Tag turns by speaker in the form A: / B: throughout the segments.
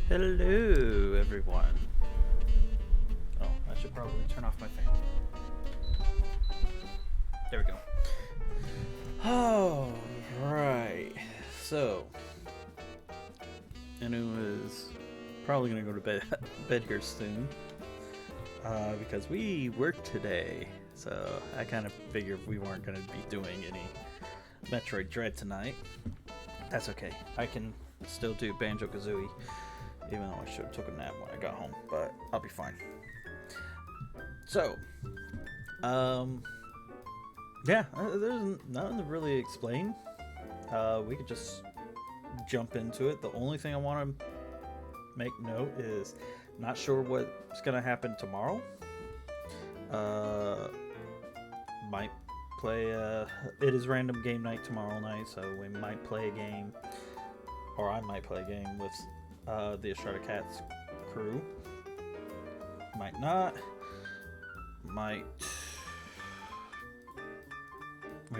A: Hello, everyone. Oh, I should probably turn off my fan. There we go. Oh, right. So, Anu is probably gonna go to bed here soon because we work today. So I kind of figured we weren't gonna be doing any Metroid Dread tonight. That's okay. I can still do Banjo-Kazooie, even though I should have took a nap when I got home, but I'll be fine. So, yeah, there's nothing to really explain. We could just jump into it. The only thing I want to make note is not sure what's gonna happen tomorrow. Uh, might play. It is random game night tomorrow night, so we might play a game, or I might play a game with the Estrada Cats crew. Might not. We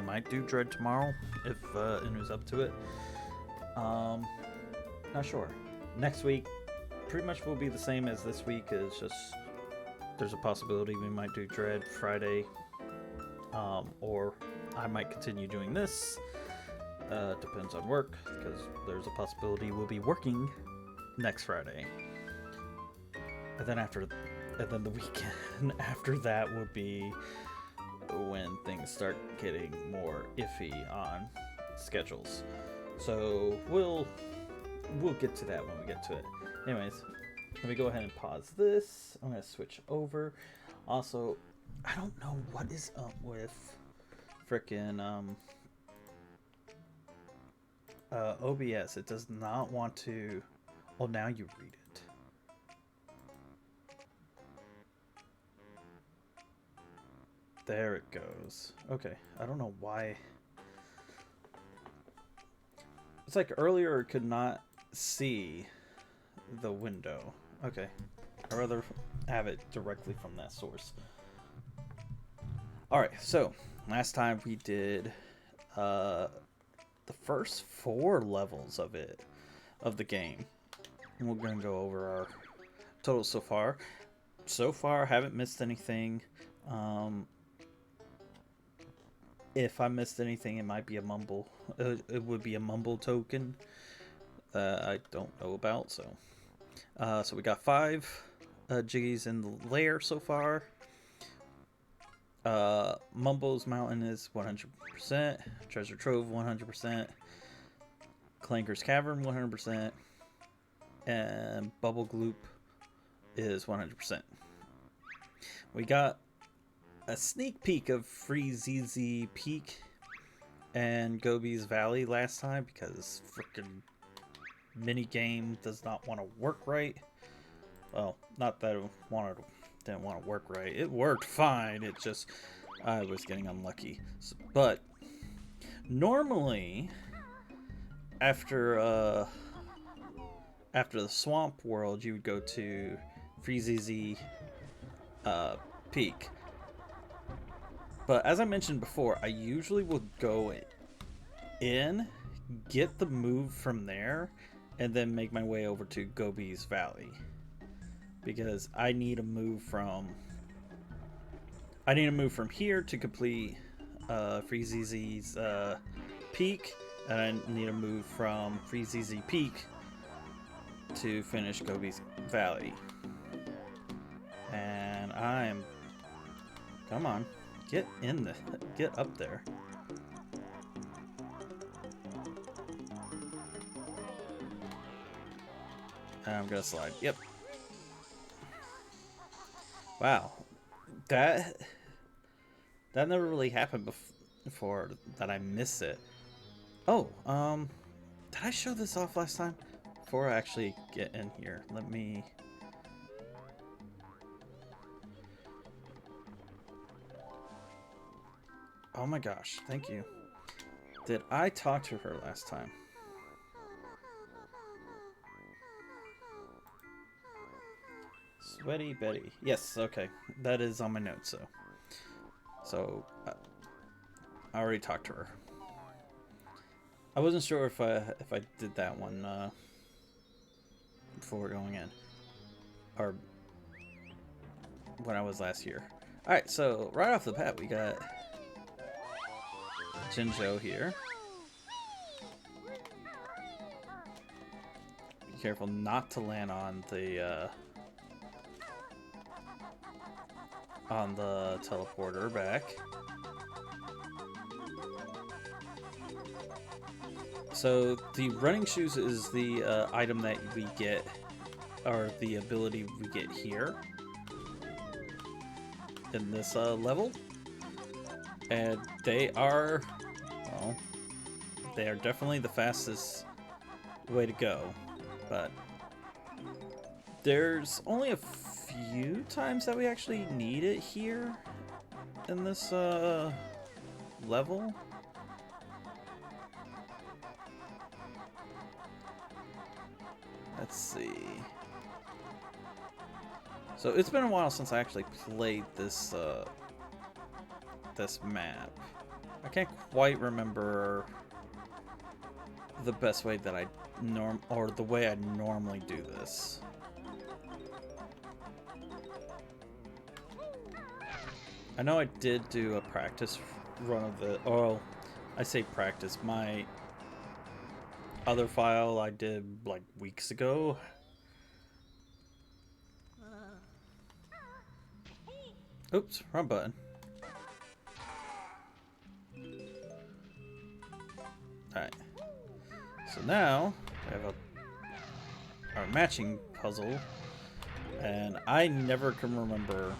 A: might do Dread tomorrow if Inu's up to it. Not sure. Next week pretty much will be the same as this week. It's just there's a possibility we might do Dread Friday, or I might continue doing this. Depends on work, because there's a possibility we'll be working next Friday. And then the weekend after that will be when things start getting more iffy on schedules. So we'll get to that when we get to it. Anyways, let me go ahead and pause this. I'm gonna switch over. Also, I don't know what is up with frickin' OBS. It does not want to. Well, now you read it. There it goes. Okay, I don't know why. It's like earlier it could not see the window. Okay, I'd rather have it directly from that source. Alright, so last time we did the first 4 levels of the game. And we're gonna go over our total so far. So far, haven't missed anything. If I missed anything, it might be a mumble. It would be a mumble token that I don't know about. So we got 5 Jiggies in the Lair so far. Mumble's Mountain is 100%. Treasure Trove 100%. Clanker's Cavern 100%. And Bubble Gloop is 100%. We got a sneak peek of Freezeezy Peak and Gobi's Valley last time because frickin' mini game does not want to work right. Well, not that it didn't want to work right. It worked fine. It just I was getting unlucky. But normally after the Swamp World, you would go to Freezeezy Peak. But as I mentioned before, I usually will go in, get the move from there, and then make my way over to Gobi's Valley. Because I need a move from here to complete Freezeezy's Peak, and I need a move from Freezeezy Peak to finish Gobi's Valley. And come on. Get up there. And I'm gonna slide. Yep. Wow. That never really happened before that I missed it. Oh, did I show this off last time? Before I actually get in here, let me... Oh my gosh, thank you. Did I talk to her last time? Sweaty Betty. Yes, okay. That is on my notes, so I already talked to her. I wasn't sure if I did that one before going in. Or when I was last here. Alright, so right off the bat we got Jinjo here. Be careful not to land on the teleporter back. So the running shoes is the item that we get, or the ability we get here in this level, and they are, well, they are definitely the fastest way to go, but there's only a few times that we actually need it here in this level. Let's see. So it's been a while since I actually played this this map. I can't quite remember the best way that I the way I normally do this. I know I did do a practice run of the, oh, I say practice, my other file I did like weeks ago. Oops, wrong button. Alright. So now we have our matching puzzle, and I never can remember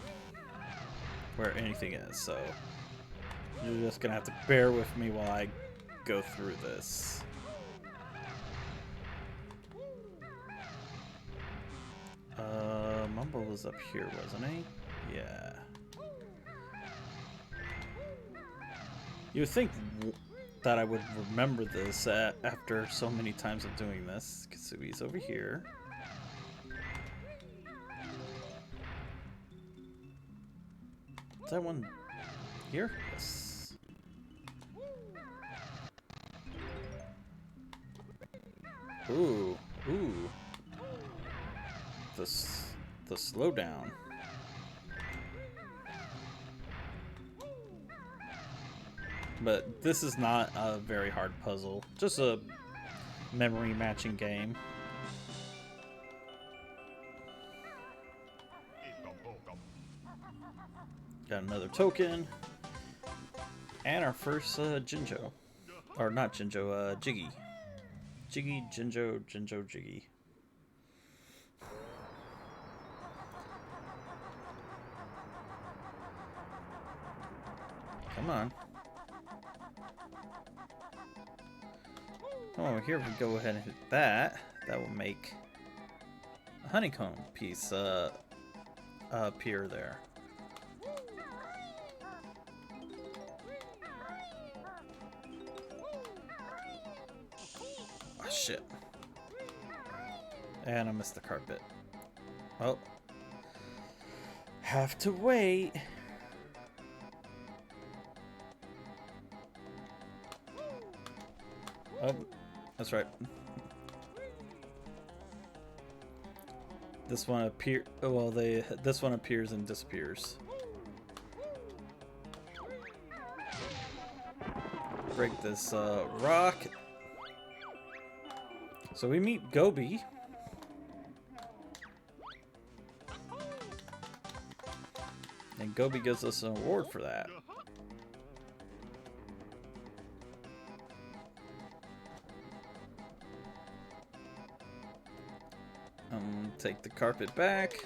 A: where anything is, so you're just gonna have to bear with me while I go through this. Mumble was up here, wasn't he? Yeah. You would think that I would remember this after so many times of doing this. Kazooie's over here. Is that one here? Yes. Ooh, ooh. The slowdown. But this is not a very hard puzzle. Just a memory matching game. Got another token. And our first Jinjo. Or not Jinjo, Jiggy. Jiggy, Jinjo, Jinjo, Jiggy. Come on. Oh, here we go ahead and hit that. That will make a honeycomb piece appear there. Oh, shit. And I missed the carpet. Oh. Have to wait. Oh, that's right. This one this one appears and disappears. Break this rock. So we meet Gobi. And Gobi gives us an award for that. Take the carpet back.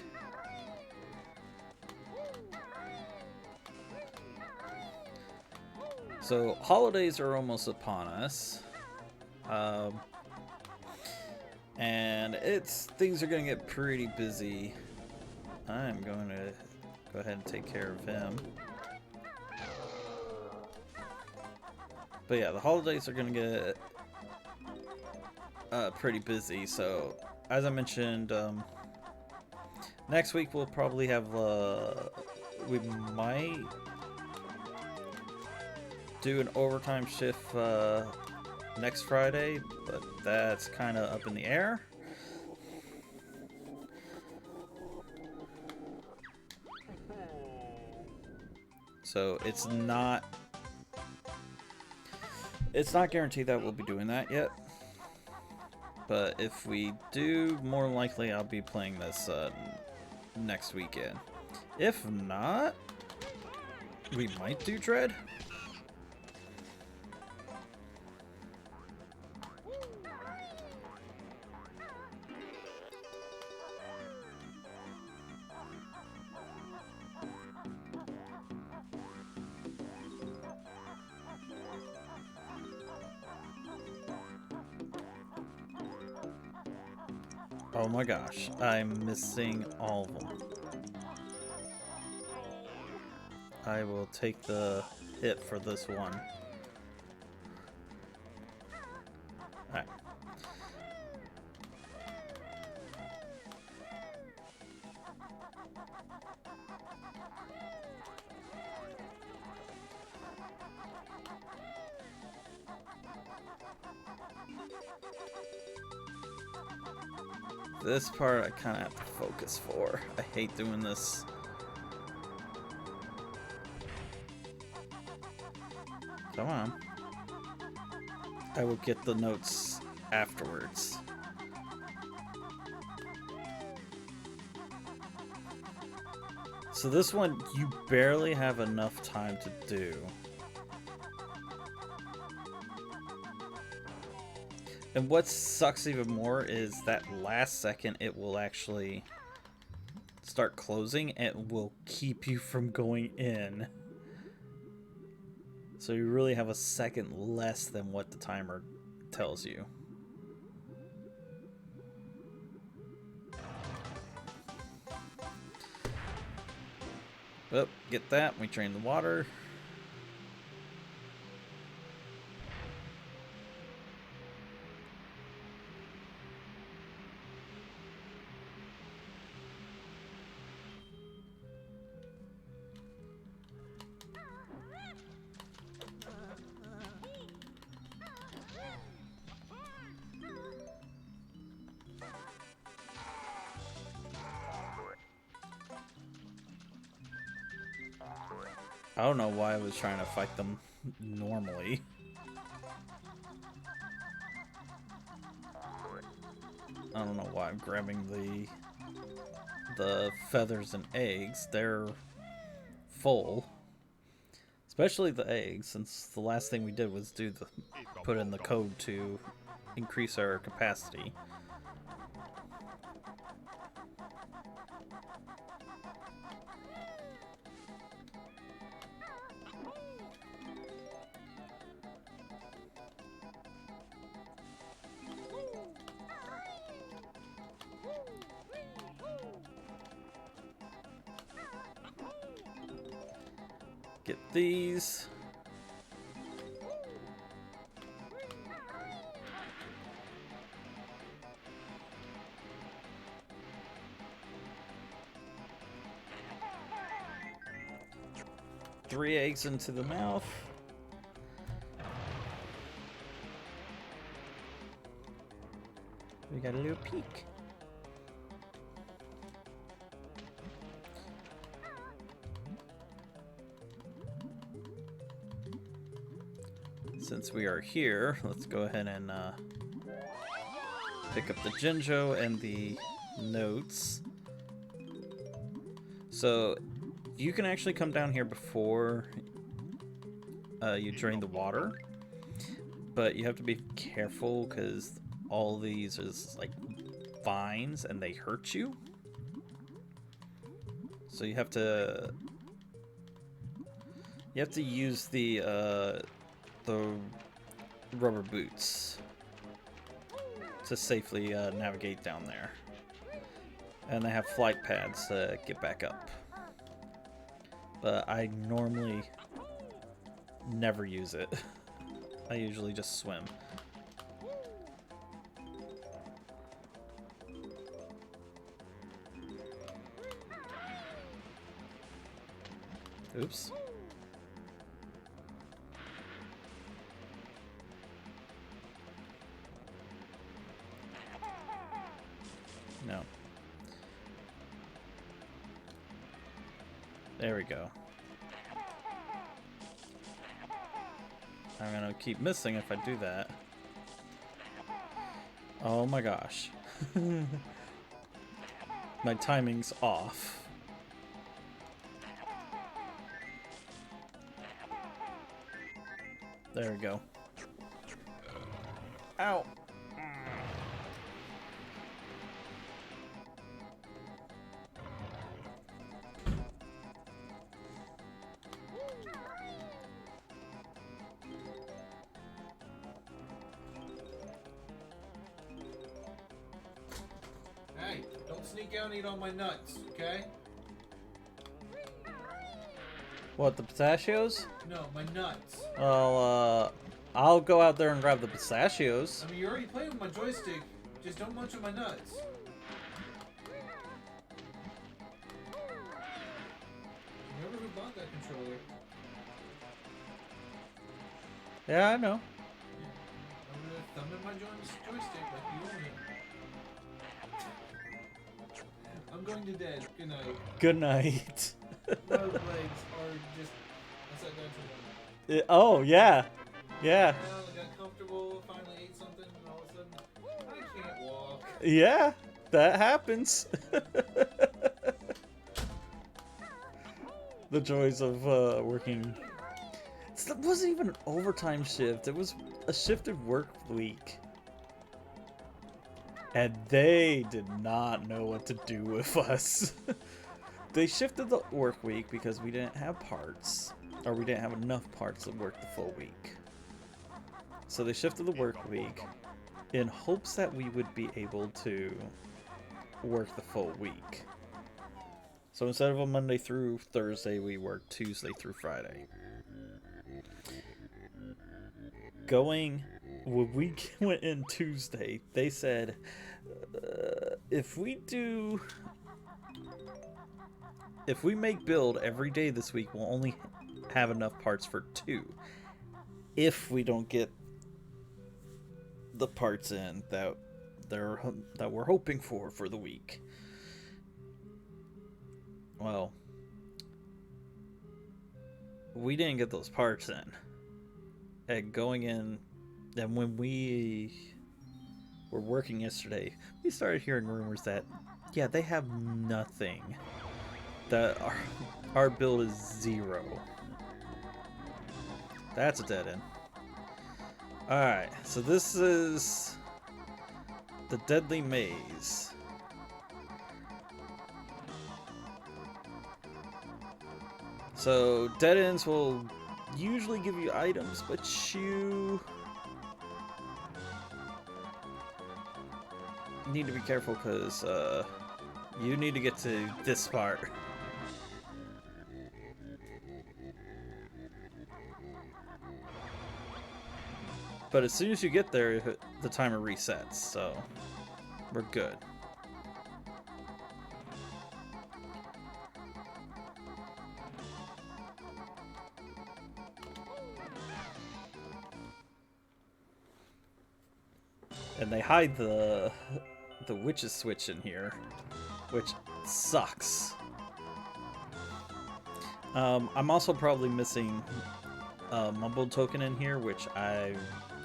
A: So holidays are almost upon us. And things are gonna get pretty busy. I'm going to go ahead and take care of him. But yeah, the holidays are gonna get pretty busy, so as I mentioned, next week we'll probably have, we might do an overtime shift next Friday, but that's kind of up in the air. So it's not guaranteed that we'll be doing that yet. But if we do, more likely I'll be playing this next weekend. If not, we might do Dread. Oh my gosh, I'm missing all of them. I will take the hit for this one. Alright. This part I kind of have to focus for. I hate doing this. Come on. I will get the notes afterwards. So this one, you barely have enough time to do. And what sucks even more is that last second it will actually start closing and will keep you from going in. So you really have a second less than what the timer tells you. Oh, get that. We drain the water. I don't know why I was trying to fight them normally. I don't know why I'm grabbing the feathers and eggs. They're full. Especially the eggs, since the last thing we did was put in the code to increase our capacity. Get these. Three eggs into the mouth. We got a little peak. Since we are here, let's go ahead and pick up the Jinjo and the notes. So you can actually come down here before you drain the water, but you have to be careful because all these is like vines and they hurt you. So you have to use the rubber boots to safely navigate down there. And they have flight pads to get back up. But I normally never use it. I usually just swim. Oops. No. There we go. I'm gonna keep missing if I do that. Oh my gosh. My timing's off. There we go. Ow!
B: Hey, don't sneak out and eat all my nuts, okay?
A: What, the pistachios?
B: No, my nuts.
A: Well, I'll go out there and grab the pistachios.
B: I mean, you're already playing with my joystick. Just don't munch on my nuts. Remember who bought that controller?
A: Yeah, I know.
B: I'm gonna thumb in my joystick like you own it. I'm going to bed. Good night.
A: Good night.
B: My legs are just upside down to one.
A: Oh, yeah. Yeah.
B: Well, I got comfortable, finally ate something, and all of a sudden, I can't walk.
A: Yeah, that happens. The joys of working. It wasn't even an overtime shift. It was a shifted work week. And they did not know what to do with us. They shifted the work week because we didn't have parts. Or we didn't have enough parts to work the full week. So they shifted the work week in hopes that we would be able to work the full week. So instead of a Monday through Thursday, we worked Tuesday through Friday. When we went in Tuesday, they said, if we make build every day this week, we'll only have enough parts for 2. If we don't get the parts in that we're hoping for the week. Well, we didn't get those parts in. And going in, and when we were working yesterday, we started hearing rumors that, yeah, they have nothing. That our build is 0. That's a dead end. Alright, so this is the Deadly Maze. So, dead ends will usually give you items, but you need to be careful because you need to get to this part. But as soon as you get there, the timer resets, so we're good. And they hide the witch's switch in here, which sucks. I'm also probably missing a mumble token in here, which I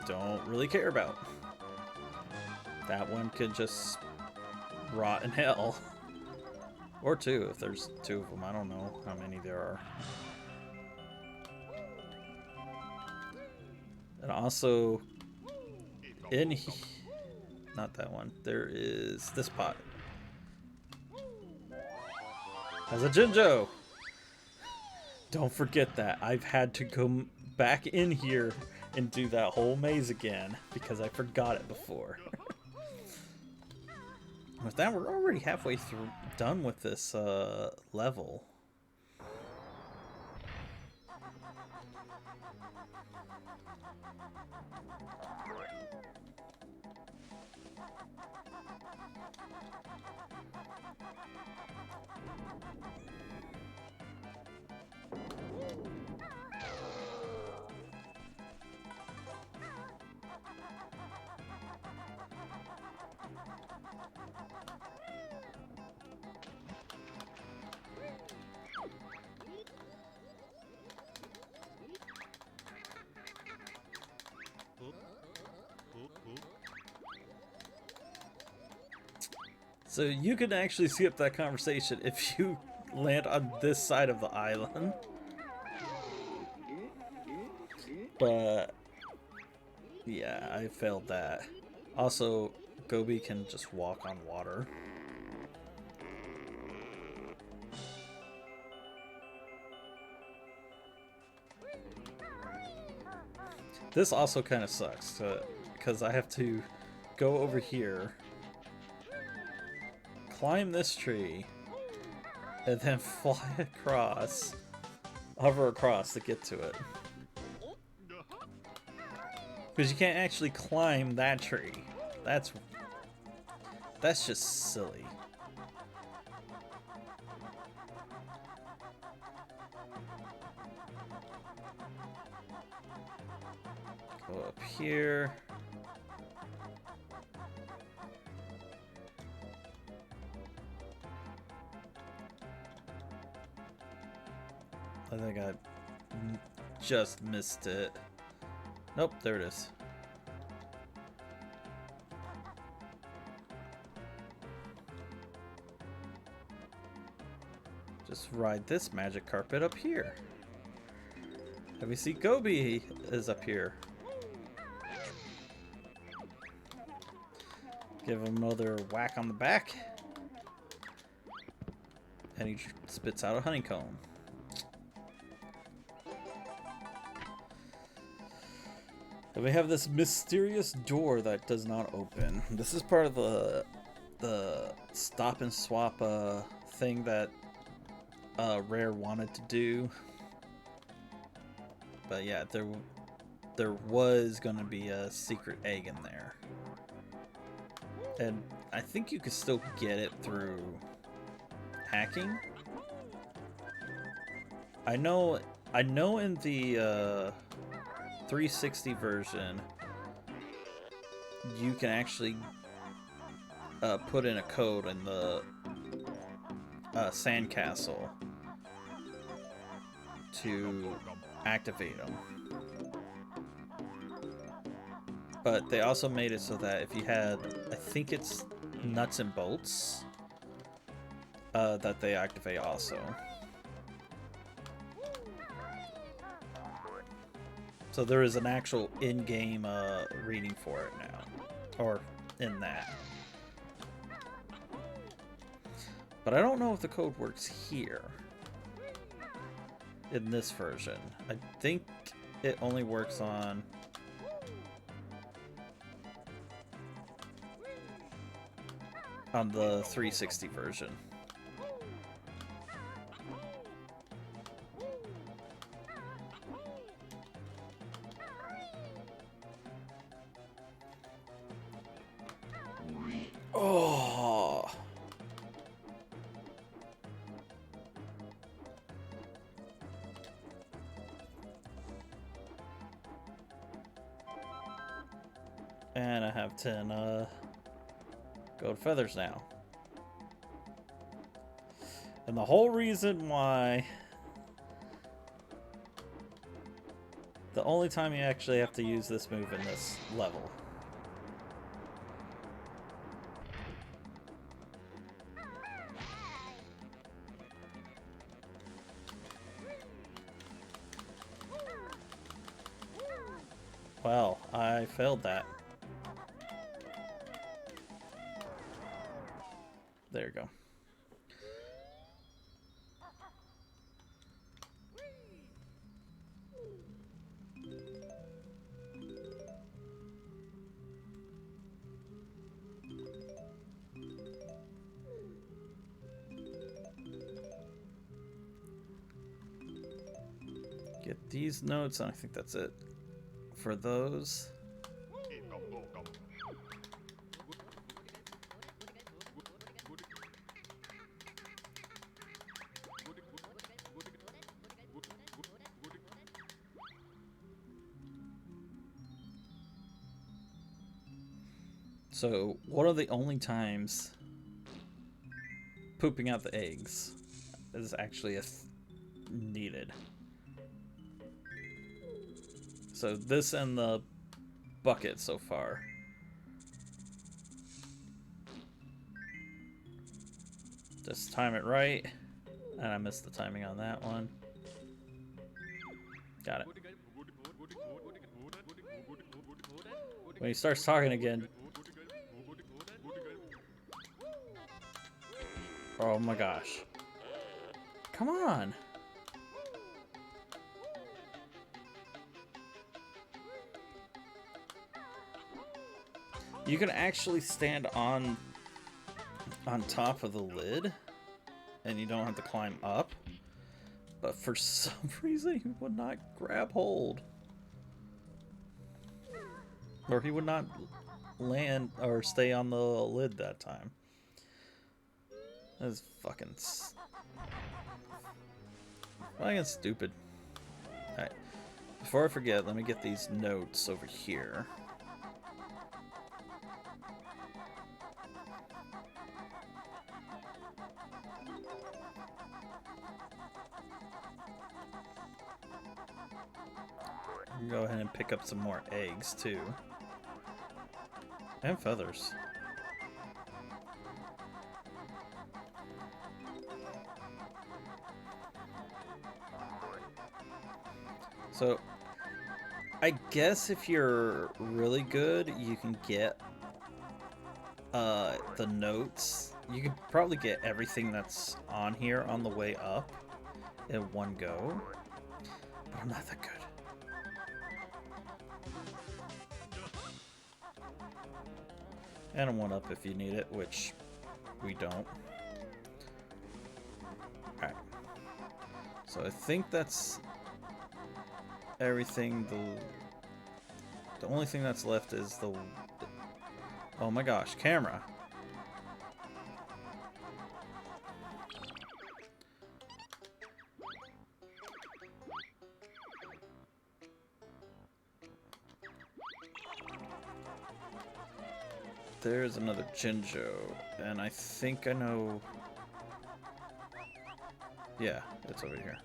A: don't really care about. That one could just rot in hell. Or 2, if there's 2 of them. I don't know how many there are. And also, not that one. There is this pot. Has a Jinjo! Don't forget that. I've had to go back in here and do that whole maze again because I forgot it before. With that, we're already halfway through done with this level. So you can actually skip that conversation if you land on this side of the island. But yeah, I failed that. Also, Gobi can just walk on water. This also kind of sucks because I have to go over here, climb this tree, and then fly across, hover across to get to it. Because you can't actually climb that tree. That's just silly. Go up here. I think I just missed it. Nope, there it is. Just ride this magic carpet up here. And we see Gobi is up here. Give him another whack on the back. And he spits out a honeycomb. And we have this mysterious door that does not open. This is part of the stop and swap thing that Rare wanted to do. But yeah, there was gonna be a secret egg in there. And I think you could still get it through hacking. I know in the 360 version you can actually put in a code in the sandcastle to activate them. But they also made it so that if you had, I think it's nuts and bolts, that they activate also. So there is an actual in-game reading for it now, or in that. But I don't know if the code works here in this version. I think it only works on the 360 version. Oh. And I have 10 gold feathers now. And the whole reason why, the only time you actually have to use this move in this level. Well, I failed that. There you go. Get these notes, and I think that's it for those. So, one of the only times pooping out the eggs is actually needed. So this and the bucket so far. Just time it right. And I missed the timing on that one. Got it. When he starts talking again. Oh my gosh. Come on. You can actually stand on top of the lid and you don't have to climb up. But for some reason he would not grab hold. Or he would not land or stay on the lid that time. That's fucking stupid. Alright. Before I forget, let me get these notes over here. Go ahead and pick up some more eggs too. And feathers. So, I guess if you're really good, you can get the notes. You can probably get everything that's on here on the way up in one go. But I'm not that good. And a 1-up if you need it, which we don't. Alright. So I think that's everything. The only thing that's left is the... Oh my gosh, camera. There's another Jinjo, and I think I know... Yeah, it's over here.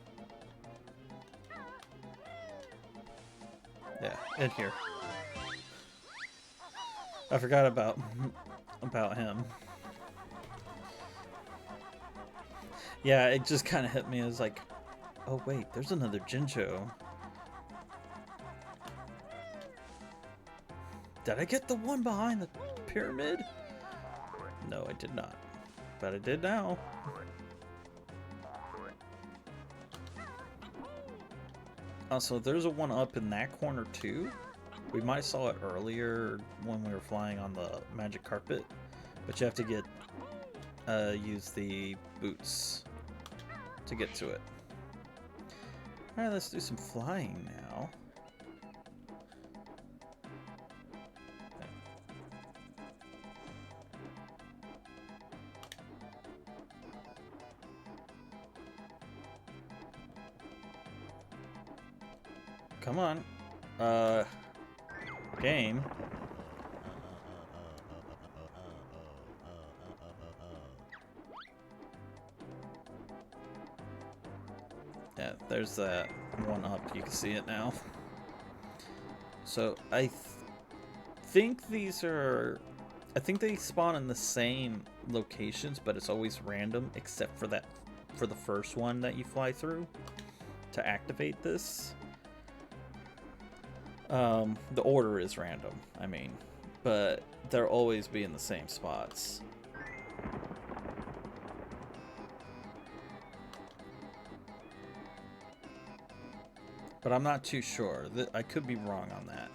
A: Yeah, in here. I forgot about him. Yeah, it just kind of hit me as like, oh wait, there's another Jinjo. Did I get the one behind the pyramid? No, I did not. But I did now. Also, there's a 1-up in that corner too. We might have saw it earlier when we were flying on the magic carpet, but you have to get use the boots to get to it. All right, let's do some flying now. Come on. Game. Yeah, there's that 1-up. You can see it now. So I think these are... I think they spawn in the same locations, but it's always random, except for that, for the first one that you fly through to activate this. The order is random, I mean, but they'll always be in the same spots. But I'm not too sure. I could be wrong on that.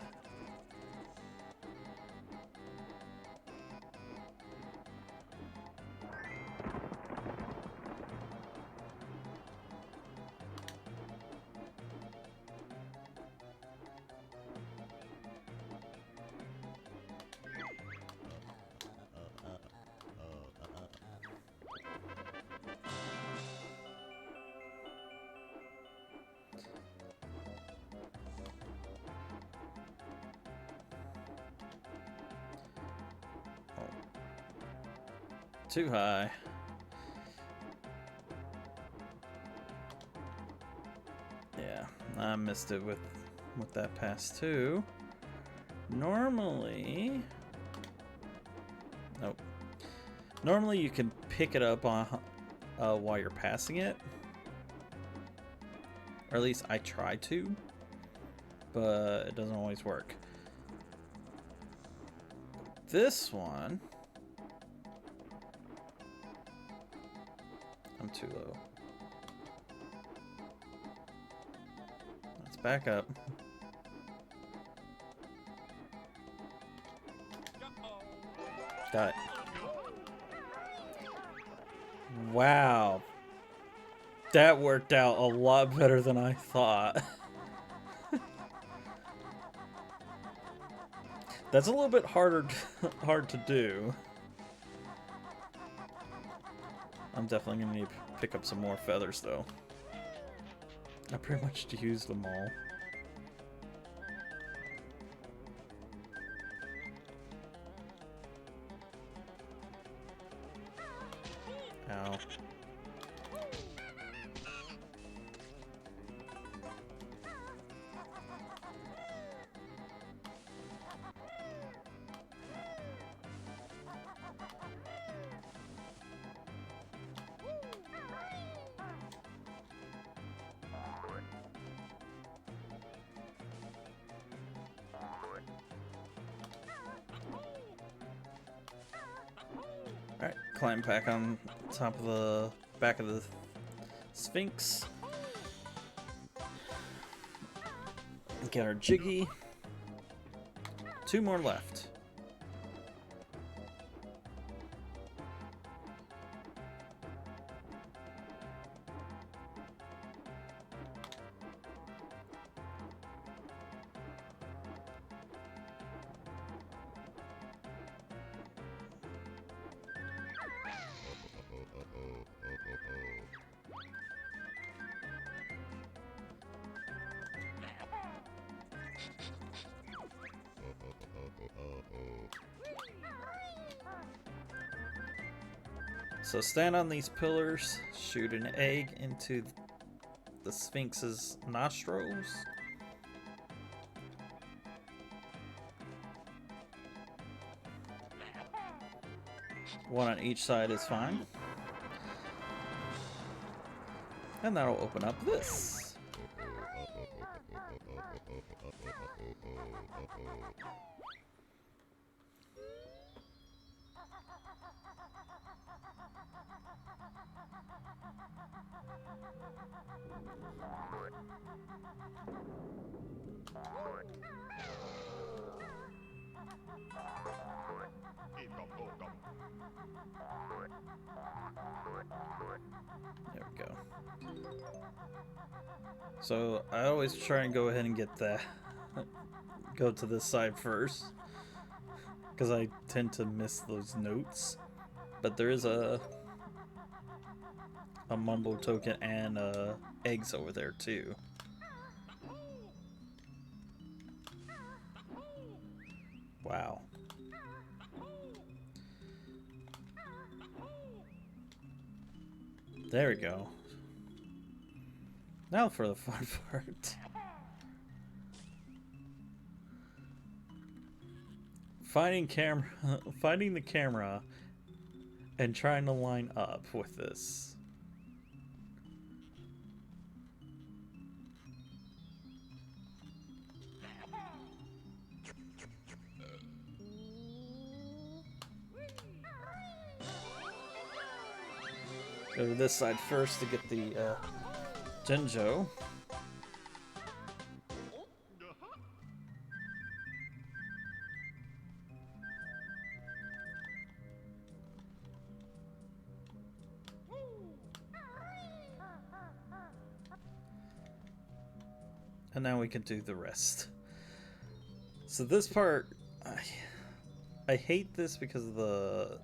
A: Too high. Yeah, I missed it with that pass too. Normally, nope. Normally you can pick it up while you're passing it. Or at least I try to, but it doesn't always work. This one, I'm too low. Let's back up. Got it. Wow. That worked out a lot better than I thought. That's a little bit hard to do. I'm definitely gonna need to pick up some more feathers though. I pretty much used them all. Ow. Alright, climb back on top of the back of the Sphinx. Get our Jiggy. 2 more left. So stand on these pillars, shoot an egg into the Sphinx's nostrils. One on each side is fine. And that'll open up this. There we go. So I always try and go ahead and get that. Go to this side first, because I tend to miss those notes. But there is a mumbo token and eggs over there too. Wow. There we go. Now for the fun part. Finding the camera and trying to line up with this. Go to this side first to get the Genjo. And now we can do the rest. So this part, I hate this because the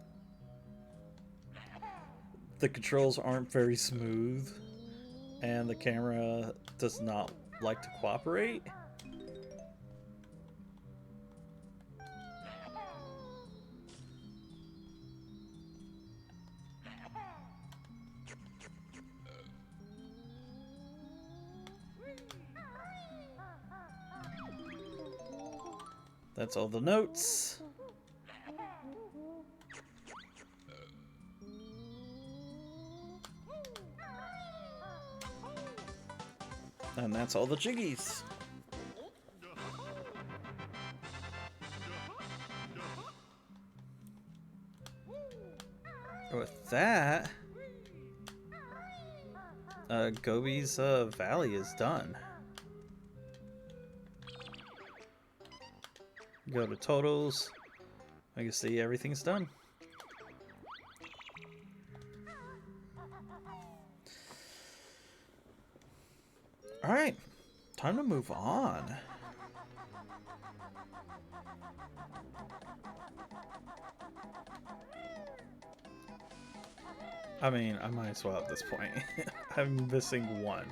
A: controls aren't very smooth, and the camera does not like to cooperate. That's all the notes. And that's all the jiggies. With that, Gobi's Valley is done. Go to totals. I can see everything's done. Alright, time to move on. I mean, I might as well at this point. I'm missing one.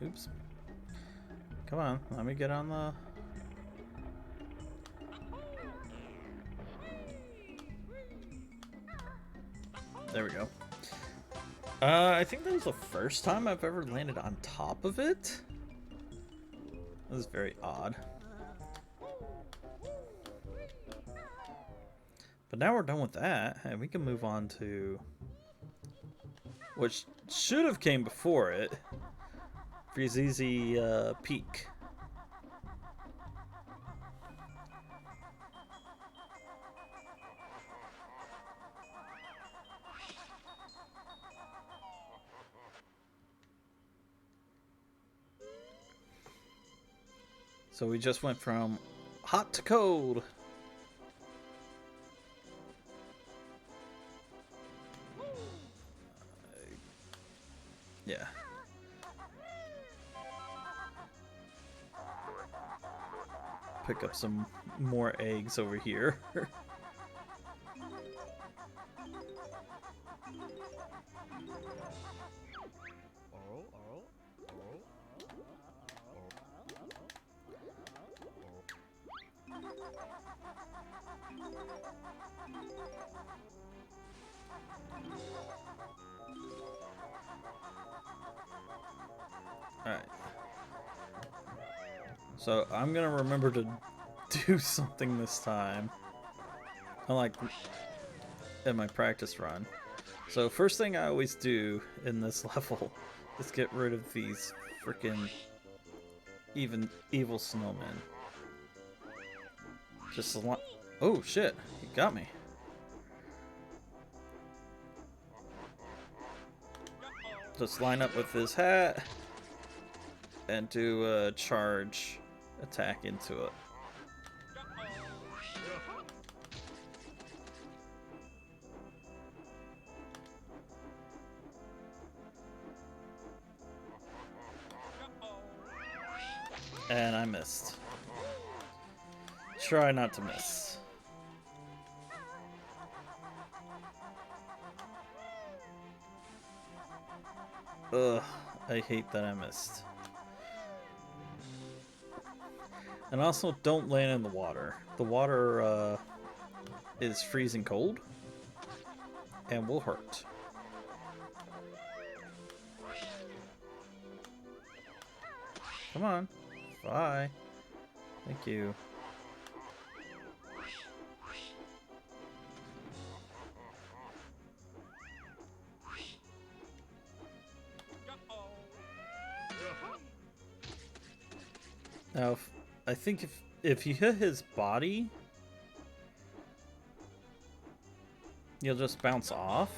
A: Oops. Come on, let me get on the... There we go. I think that was the first time I've ever landed on top of it. That was very odd. But now we're done with that, and we can move on to... which should have came before it. Freezeezy Peak. So we just went from hot to cold. Yeah. Pick up some more eggs over here. Alright. So I'm gonna remember to do something this time. Unlike in my practice run. So first thing I always do in this level is get rid of these freaking evil snowmen. Just oh shit, he got me. Just line up with his hat and do a charge attack into it. And I missed. Try not to miss. Ugh, I hate that I missed. And also, don't land in the water. The water is freezing cold and will hurt. Come on. Bye. Thank you. Now, I think if you hit his body, you'll just bounce off.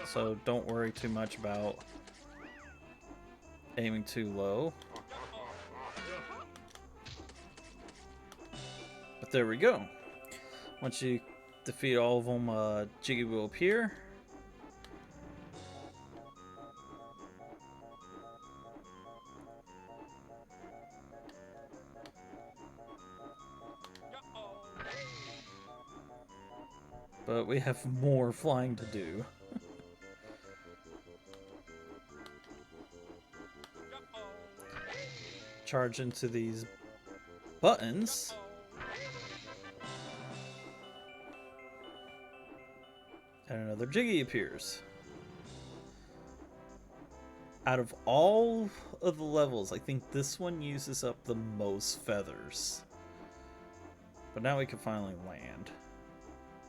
A: So don't worry too much about aiming too low. But there we go. Once you defeat all of them, Jiggy will appear. But we have more flying to do. Charge into these buttons. And another Jiggy appears. Out of all of the levels, I think this one uses up the most feathers. But now we can finally land.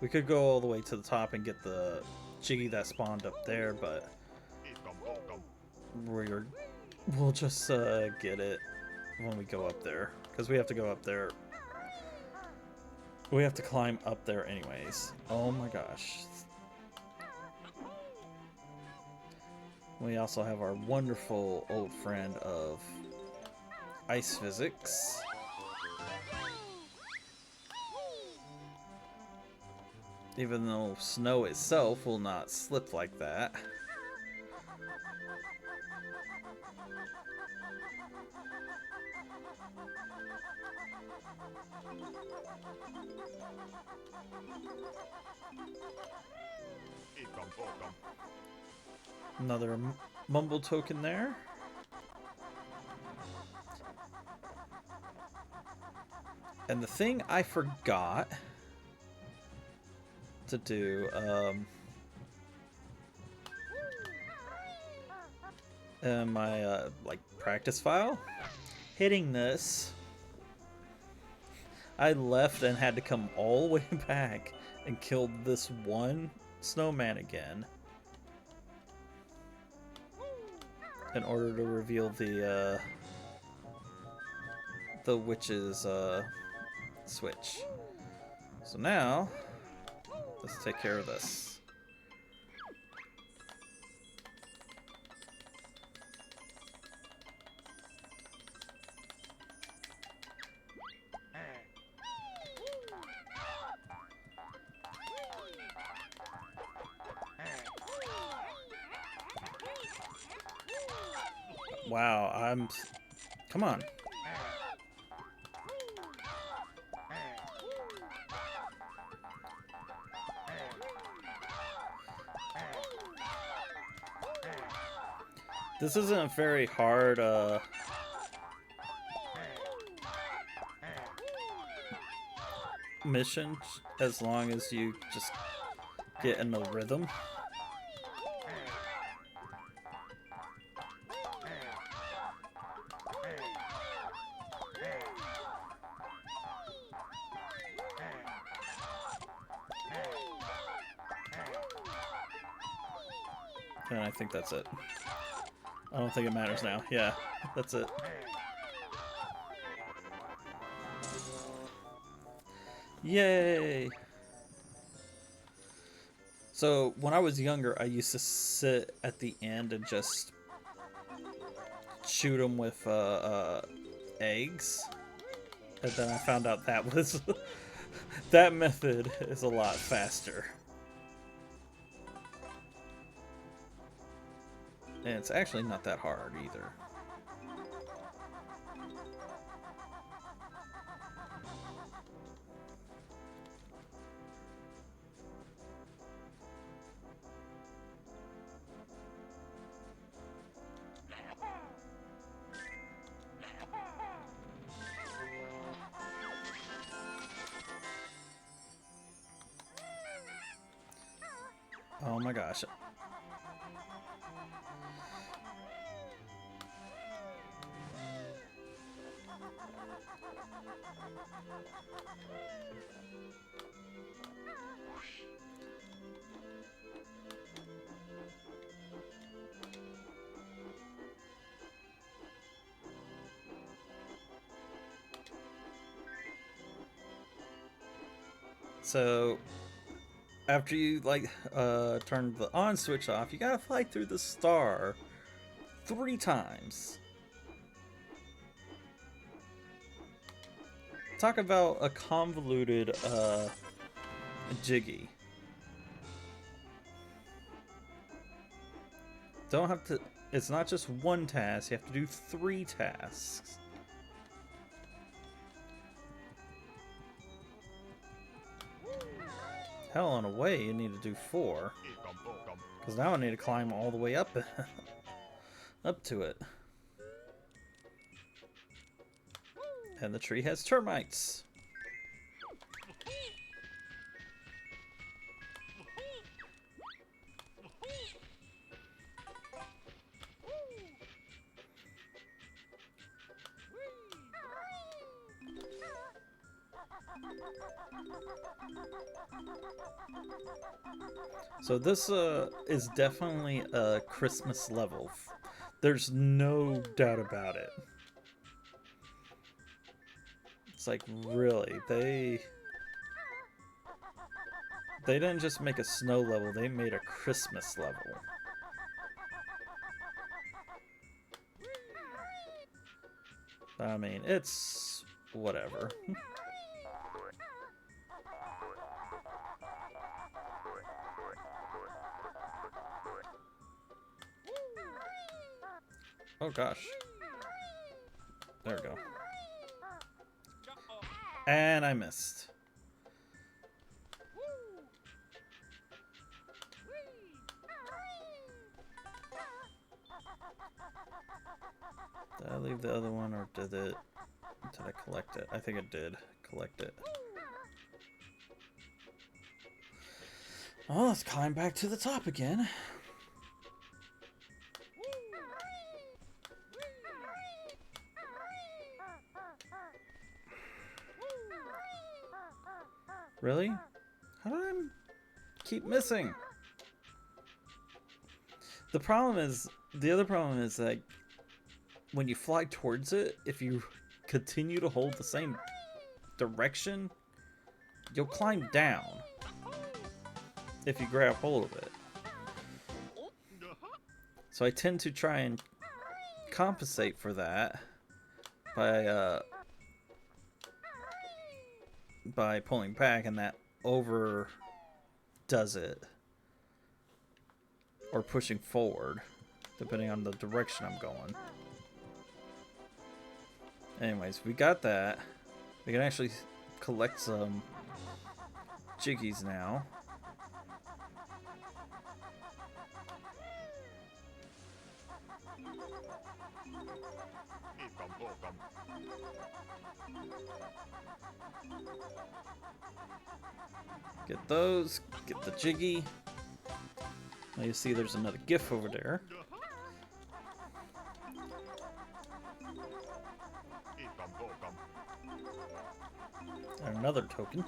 A: We could go all the way to the top and get the Jiggy that spawned up there, but we'll just get it when we go up there. Because we have to go up there. We have to climb up there anyways. Oh my gosh. We also have our wonderful old friend of ice physics. Even though snow itself will not slip like that. Another mumble token there. And the thing I forgot to do in my like practice file, hitting this, I left and had to come all the way back and kill this one snowman again in order to reveal the witch's switch. So now let's take care of this. Wow, come on. This isn't a very hard mission as long as you just get in the rhythm. And I think that's it. I don't think it matters now. Yeah, that's it. Yay! So, when I was younger, I used to sit at the end and just shoot them with eggs. And then I found out that was... that method is a lot faster. And it's actually not that hard either. Oh my gosh. So after you like turn the on switch off, you gotta fly through the star 3 times. Talk about a convoluted jiggy. Don't have to, it's not just one task, you have to do 3 tasks. hell on a way you need to do 4. Because now I need to climb all the way up, up to it. And the tree has termites. So this is definitely a Christmas level. There's no doubt about it. It's like, really, they didn't just make a snow level, they made a Christmas level. I mean, it's whatever. Oh gosh. There we go. And I missed. Did I leave the other one or did I collect it? I think it did collect it. Oh, let's climb back to the top again. Really? How do I keep missing? The other problem is that when you fly towards it, if you continue to hold the same direction, you'll climb down if you grab hold of it. So I tend to try and compensate for that by pulling back, and that overdoes it, or pushing forward, depending on the direction I'm going. Anyways, we got that. We can actually collect some jiggies now. Get those, get the jiggy. Now you see there's another GIF over there. And another token.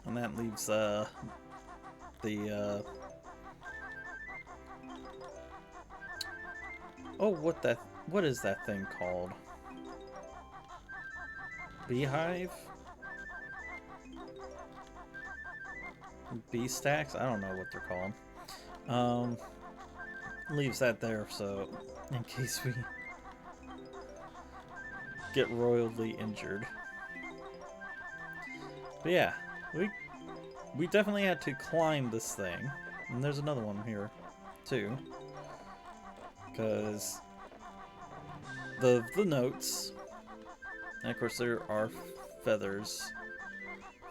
A: And that leaves oh, what is that thing called? Beehive? Bee stacks? I don't know what they're called. Leaves that there so in case we get royally injured. But yeah, we definitely had to climb this thing. And there's another one here too. Because the notes, and of course there are feathers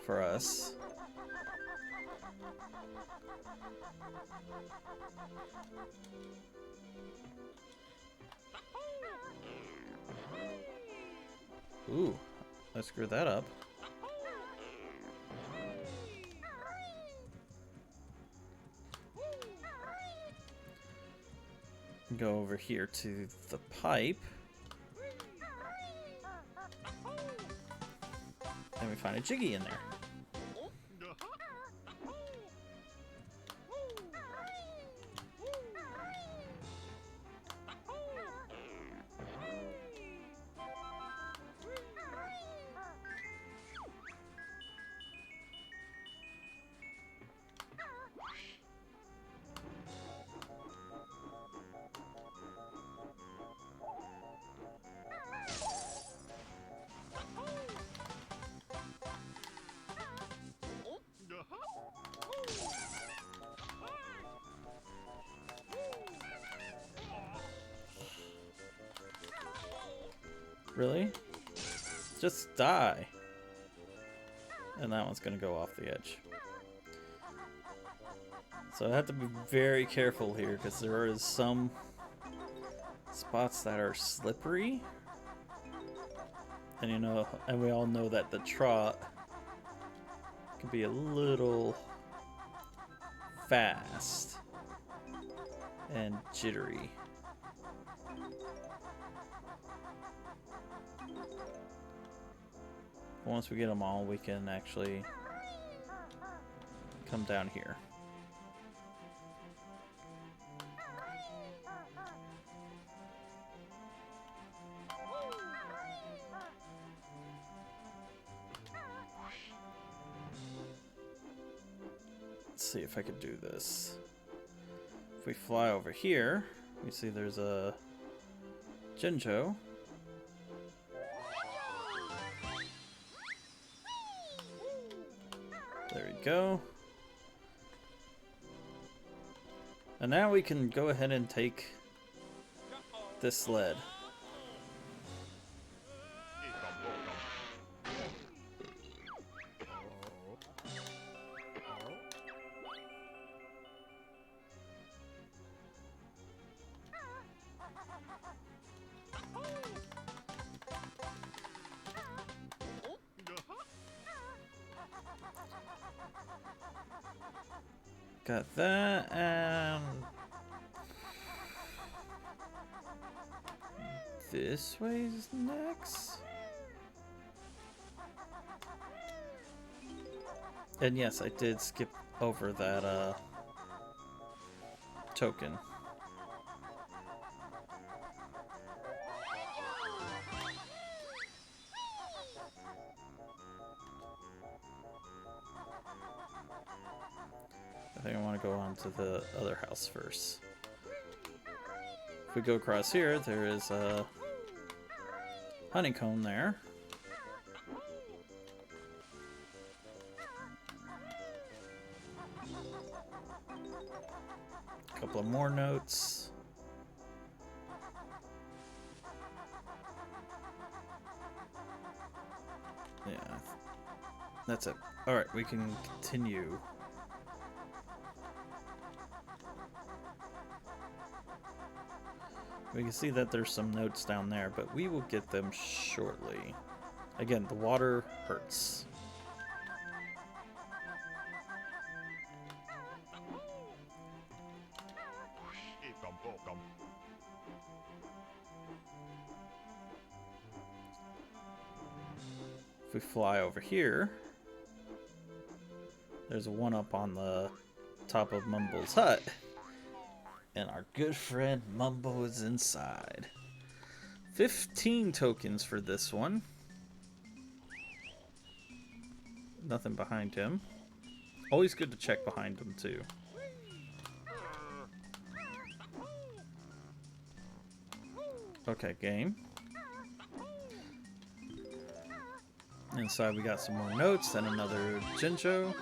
A: for us. Ooh, I screwed that up. Go over here to the pipe. And we find a jiggy in there. Really? Just die. And that one's gonna go off the edge. So I have to be very careful here because there is some spots that are slippery. And you know, and we all know that the trot can be a little fast and jittery. Once we get them all, we can actually come down here. Let's see if I could do this. If we fly over here, we see there's a Jinjo. There we go. And now we can go ahead and take this sled. Got that, and this way's next. And yes, I did skip over that token. I think I want to go on to the other house first. If we go across here, there is a honeycomb there. A couple of more notes. Yeah, that's it. Alright, we can continue. We can see that there's some notes down there, but we will get them shortly. Again, the water hurts. If we fly over here, there's a one-up on the top of Mumble's hut. And our good friend Mumbo is inside. 15 tokens for this one. Nothing behind him. Always good to check behind him too. Okay, game. Inside we got some more notes and another Jinjo.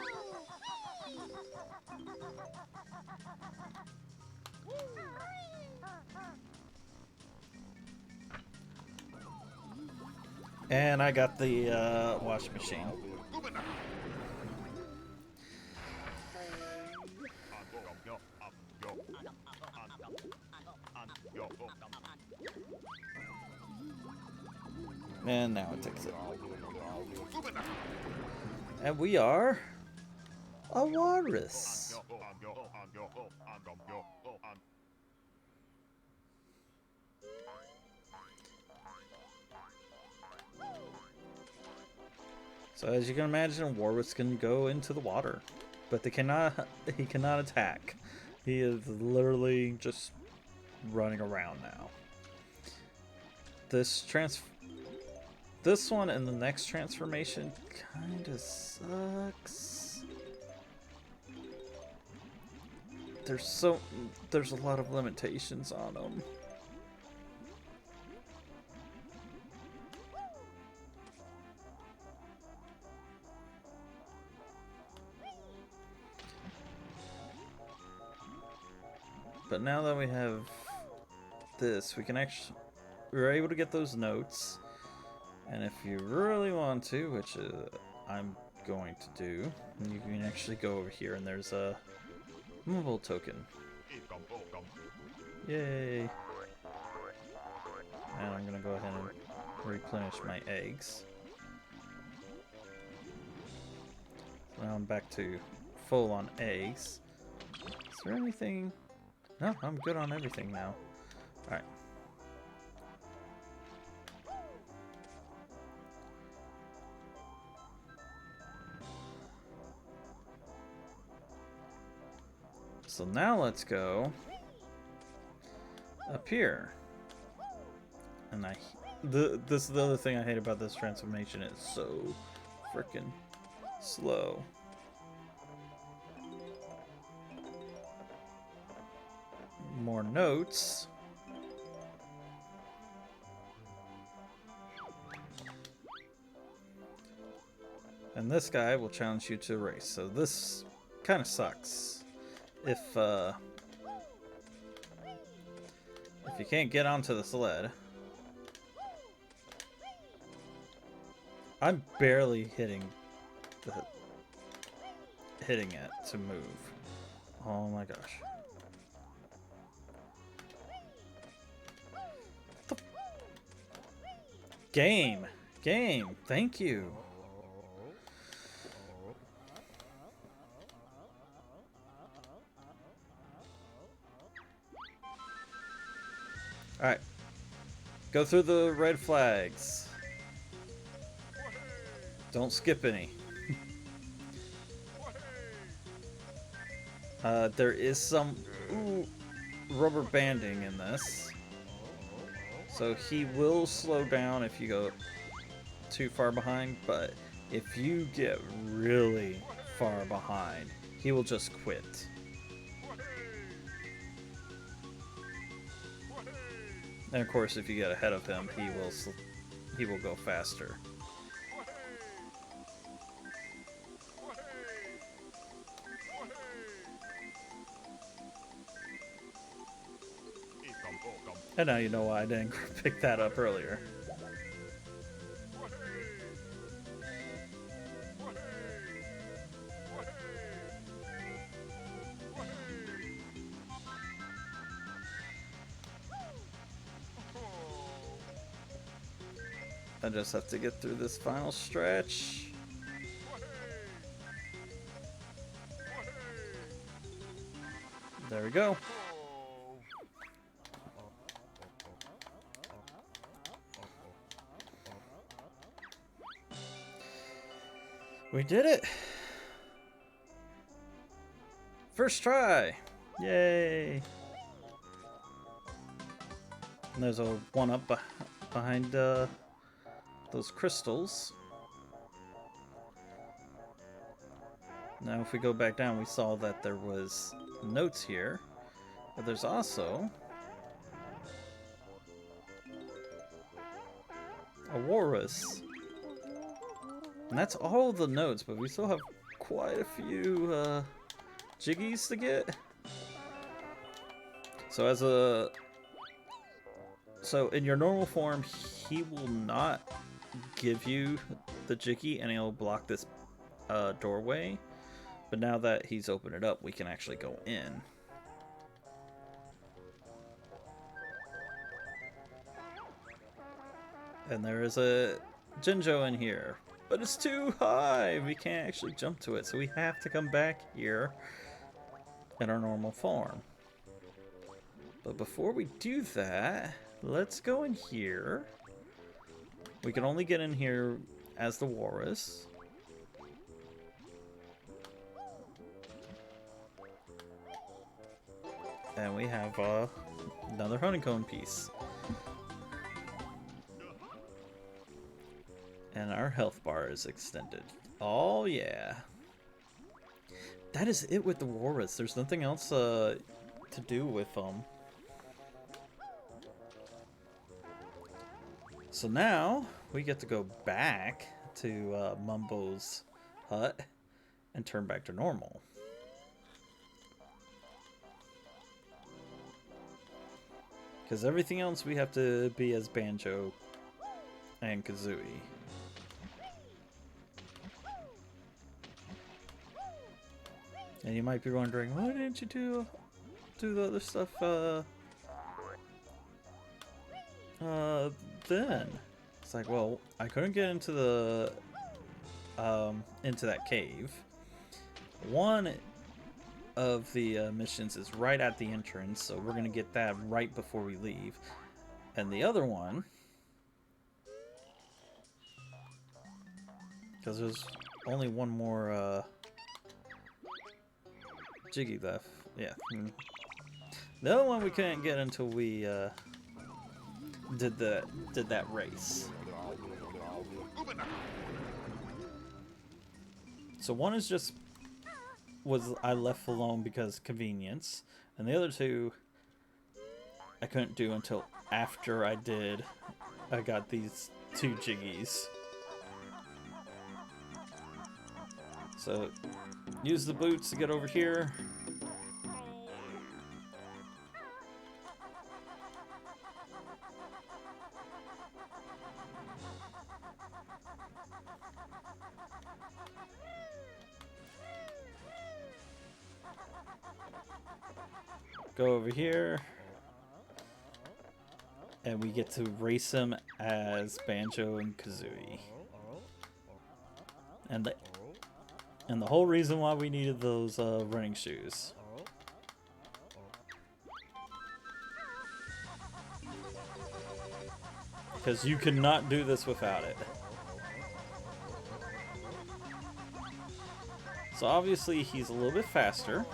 A: And I got the washing machine. And now it takes it. And we are a walrus. So as you can imagine, walrus can go into the water, but he cannot attack. He is literally just running around now. This one and the next transformation kind of sucks. There's a lot of limitations on them. But now that we have this, we're able to get those notes. And if you really want to, which I'm going to do, you can actually go over here and there's a mobile token. Yay! And I'm gonna go ahead and replenish my eggs. So now I'm back to full on eggs. Is there anything? No, I'm good on everything now. Alright. So now let's go up here. And this is the other thing I hate about this transformation. It's so freaking slow. More notes. And this guy will challenge you to a race. So this kind of sucks. If you can't get onto the sled. I'm barely hitting it to move. Oh my gosh. Game, thank you. Alright. Go through the red flags. Don't skip any. There is some rubber banding in this. So he will slow down if you go too far behind, but if you get really far behind, he will just quit. And of course, if you get ahead of him, he will go faster. And now you know why I didn't pick that up earlier. I just have to get through this final stretch. There we go. We did it! First try! Yay! And there's a one-up behind those crystals. Now if we go back down, we saw that there was notes here. But there's also a walrus. And that's all the notes, but we still have quite a few jiggies to get. So in your normal form, he will not give you the jiggy and he'll block this doorway. But now that he's opened it up, we can actually go in. And there is a Jinjo in here. But it's too high! We can't actually jump to it, so we have to come back here in our normal form. But before we do that, let's go in here. We can only get in here as the walrus. And we have another honeycomb piece. And our health bar is extended. Oh yeah. That is it with the walrus. There's nothing else to do with them. So now we get to go back to Mumbo's hut and turn back to normal. Because everything else we have to be as Banjo and Kazooie. And you might be wondering, why didn't you do the other stuff then? It's like, well, I couldn't get into that cave. One of the missions is right at the entrance, so we're gonna get that right before we leave. And the other one, because there's only one more Jiggy left. Yeah. The other one we couldn't get until we did that race. So one is just I left alone because convenience, and the other two I couldn't do until after I got these 2 Jiggies. So use the boots to get over here. Go over here. And we get to race him as Banjo and Kazooie. And the whole reason why we needed those running shoes. Because you cannot do this without it. So obviously he's a little bit faster.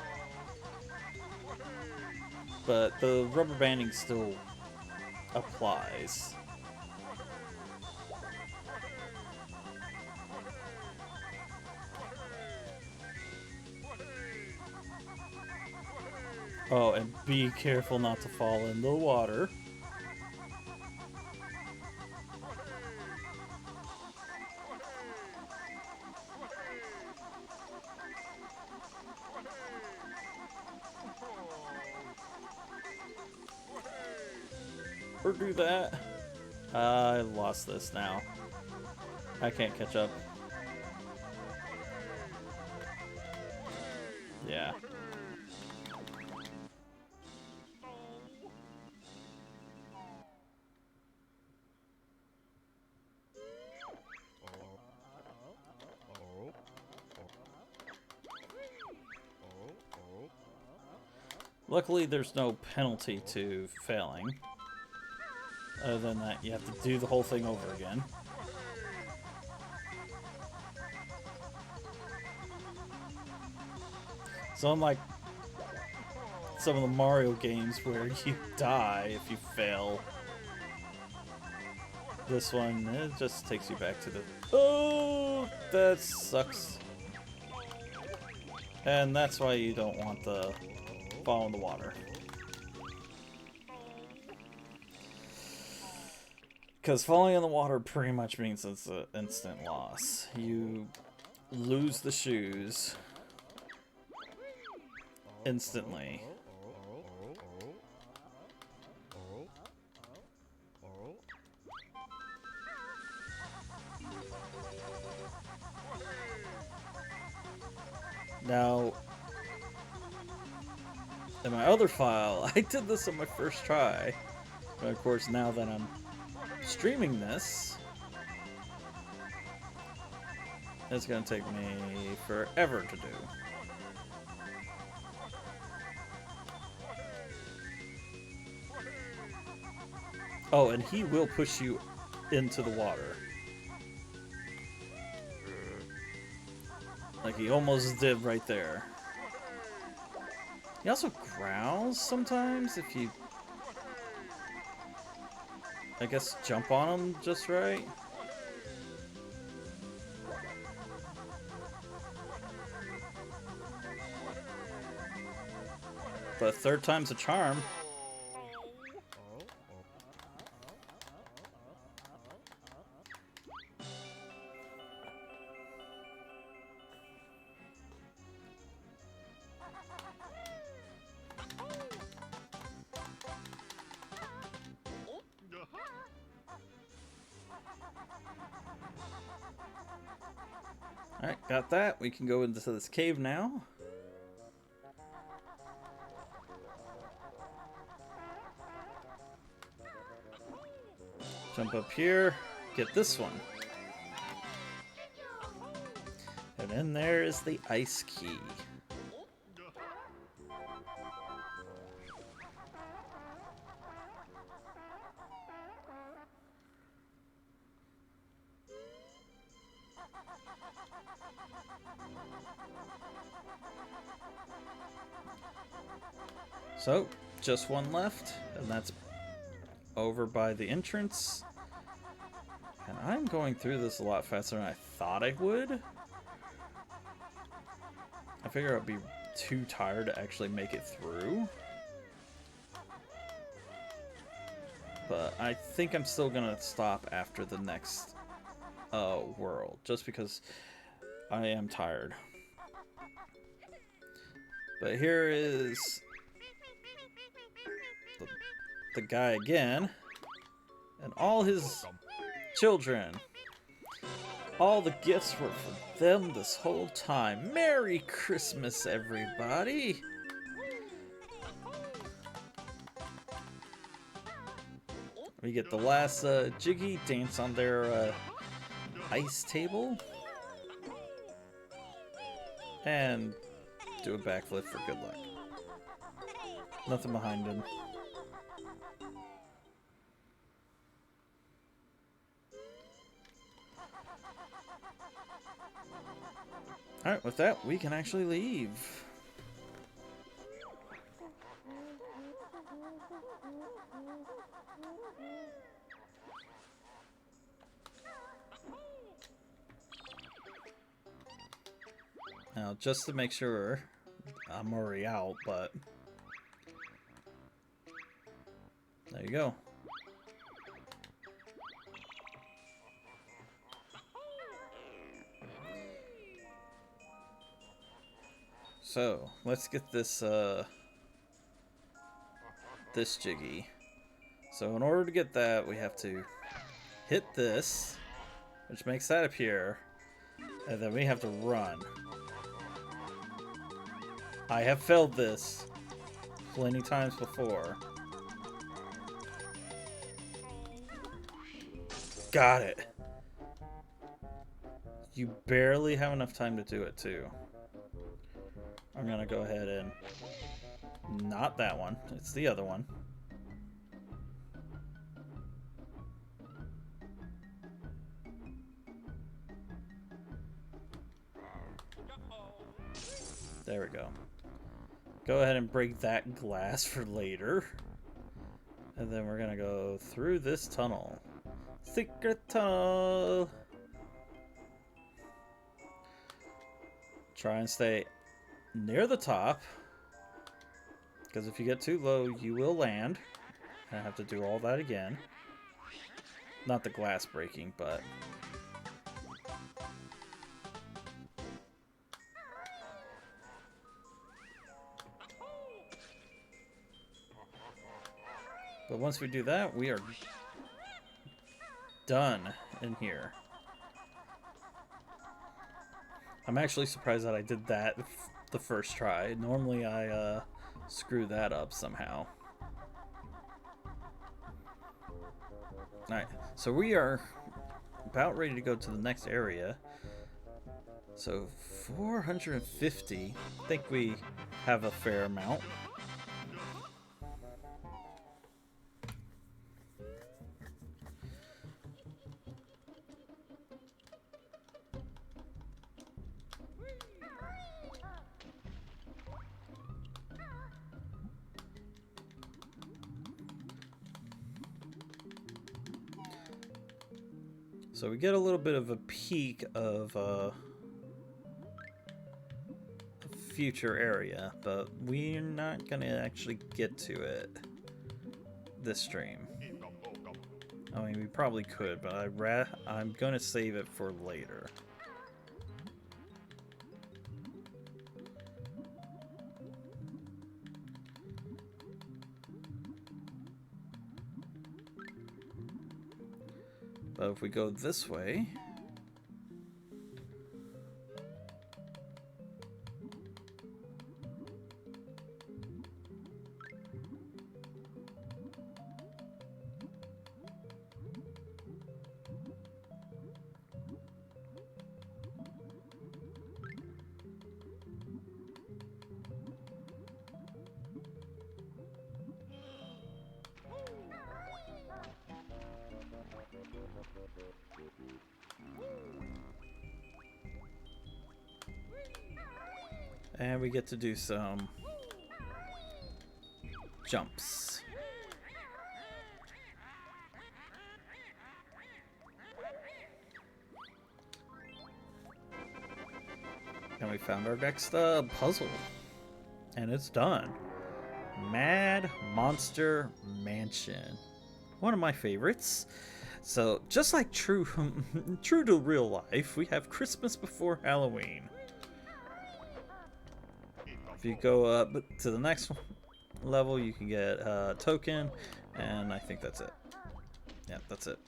A: But the rubber banding still applies. Oh, and be careful not to fall in the water. Or do that. I lost this now. I can't catch up. Yeah. Luckily, there's no penalty to failing. Other than that, you have to do the whole thing over again. So unlike some of the Mario games where you die if you fail, this one, it just takes you back to the... Oh, that sucks. And that's why you don't want the fall in the water. Because falling in the water pretty much means it's an instant loss. You lose the shoes instantly. Now, in my other file, I did this on my first try. But of course, now that I'm streaming this, it's gonna take me forever to do. Oh, and he will push you into the water. Like he almost did right there. He also growls sometimes if you, I guess, jump on him just right. But third time's a charm. Alright, got that. We can go into this cave now. Jump up here, get this one. And then there is the ice key. So, just one left, and that's over by the entrance. And I'm going through this a lot faster than I thought I would. I figure I'd be too tired to actually make it through. But I think I'm still gonna stop after the next world, just because I am tired. But here is the guy again, and all his children. All the gifts were for them this whole time. Merry Christmas, everybody! We get the last Jiggy dance on their ice table. And do a backflip for good luck. Nothing behind him. Alright, with that, we can actually leave. Now, just to make sure, I'm already out, but there you go. So, let's get this this Jiggy. So in order to get that, we have to hit this, which makes that appear, and then we have to run. I have failed this plenty times before. Got it. You barely have enough time to do it too. I'm gonna go ahead and not that one. It's the other one. There we go. Go ahead and break that glass for later. And then we're gonna go through this tunnel. Secret tunnel! Try and stay near the top, because if you get too low, you will land. I have to do all that again. Not the glass breaking, but... But once we do that, we are done in here. I'm actually surprised that I did that the first try. Normally I screw that up somehow. Alright, so we are about ready to go to the next area. So 450, I think we have a fair amount. So we get a little bit of a peek of a future area, but we're not gonna actually get to it this stream. I mean, we probably could, but I'm gonna save it for later. But if we go this way, And we get to do some jumps. And we found our next puzzle. And it's done. Mad Monster Mansion. One of my favorites. So, just like true to real life, we have Christmas before Halloween. If you go up to the next level, you can get a token, and I think that's it. Yeah, that's it.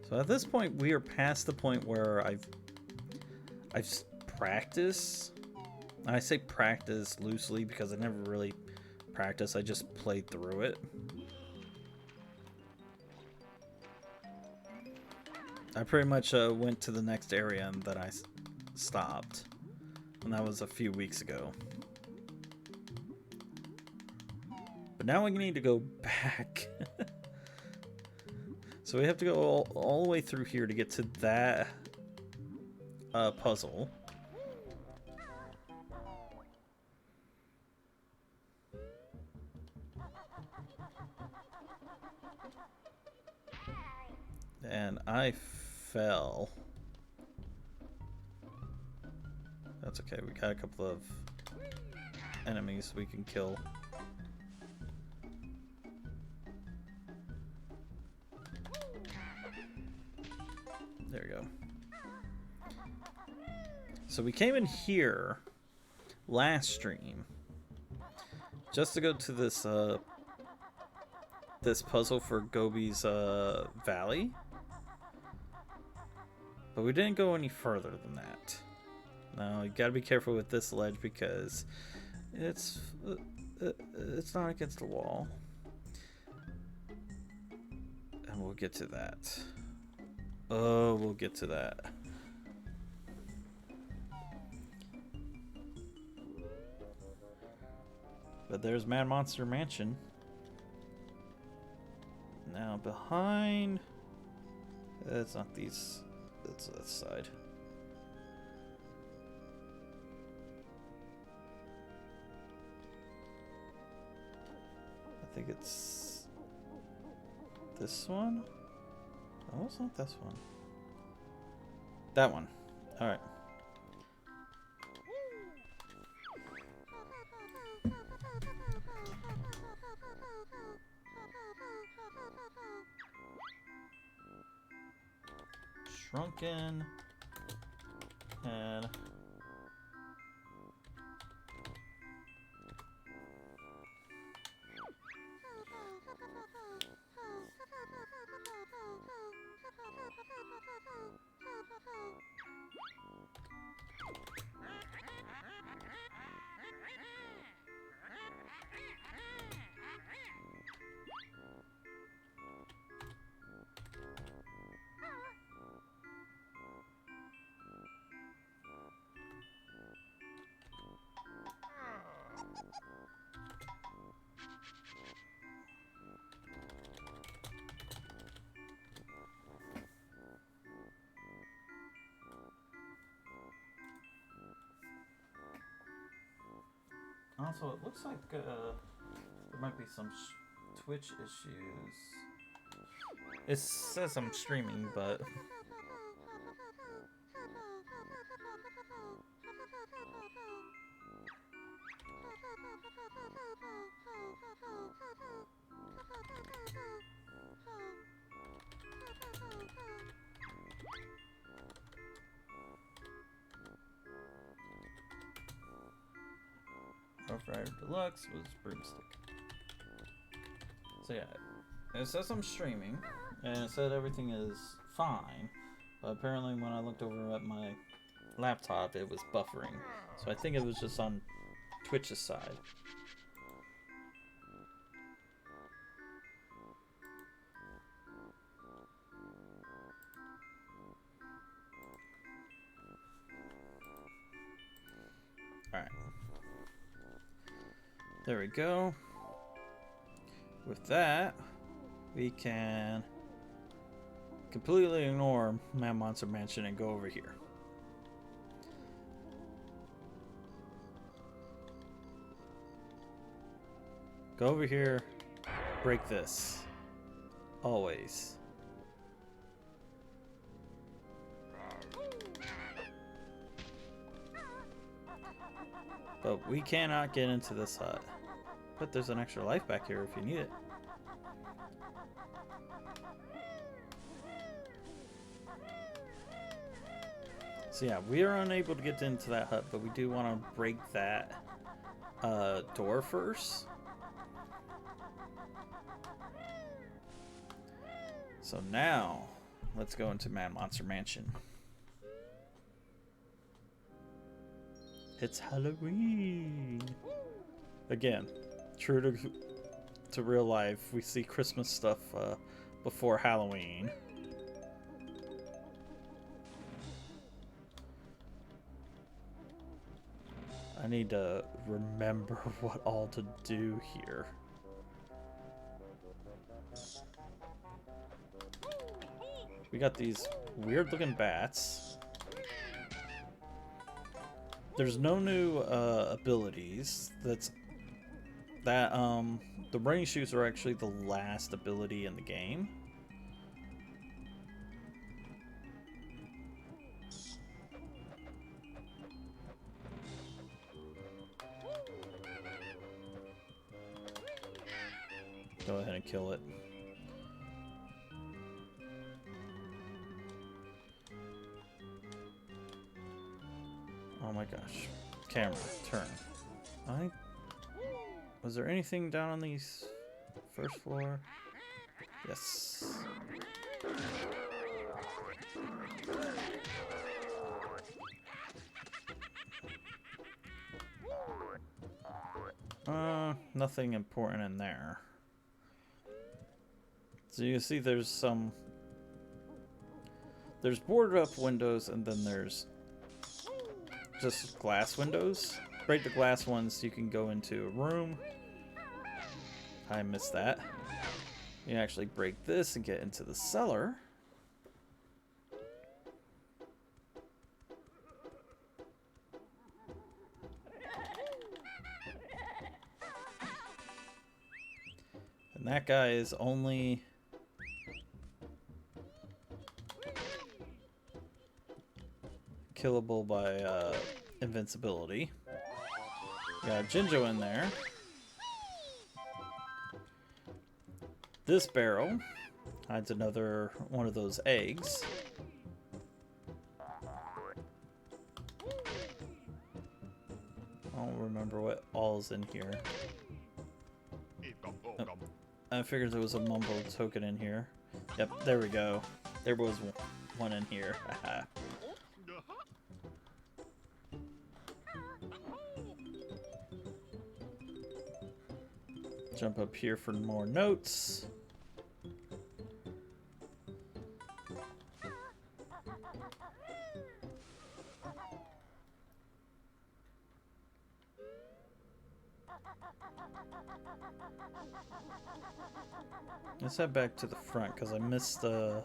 A: So at this point, we are past the point where I've practiced. I say practice loosely because I never really practiced. I just played through it. I pretty much went to the next area and then I stopped. And that was a few weeks ago. But now we need to go back. So we have to go all the way through here to get to that puzzle. And I fell. That's okay, we got a couple of enemies we can kill. There we go. So we came in here last stream just to go to this this puzzle for Gobi's valley. But we didn't go any further than that. Now you gotta be careful with this ledge because it's not against the wall. And we'll get to that. Oh, we'll get to that. But there's Mad Monster Mansion. Now behind... It's not these... It's that side. I think it's... this one? Oh, it's not this one. That one. Alright. Shrunken. And... also, it looks like there might be some Twitch issues. It says I'm streaming, but... Rough Rider Deluxe was Broomstick. So yeah, it says I'm streaming, and it said everything is fine, but apparently when I looked over at my laptop, it was buffering. So I think it was just on Twitch's side. There we go. With that, we can completely ignore Man Monster Mansion and go over here. Go over here, break this. Always. But we cannot get into this hut. But there's an extra life back here if you need it. So yeah, we are unable to get into that hut, but we do want to break that door first. So now, let's go into Man Monster Mansion. It's Halloween! Again, true to real life, we see Christmas stuff before Halloween. I need to remember what all to do here. We got these weird looking bats. There's no new abilities. The running shoes are actually the last ability in the game. Go ahead and kill it. Oh my gosh. Camera, turn. Was there anything down on these first floor? Yes. Nothing important in there. So you can see there's boarded up windows, and then there's just glass windows. Break the glass ones, you can go into a room. I missed that. You can actually break this and get into the cellar. And that guy is only killable by invincibility. Got Jinjo in there. This barrel hides another one of those eggs. I don't remember what all's in here. Oh, I figured there was a mumbo token in here. Yep, there we go. There was one in here. Jump up here for more notes. Let's head back to the front because I missed I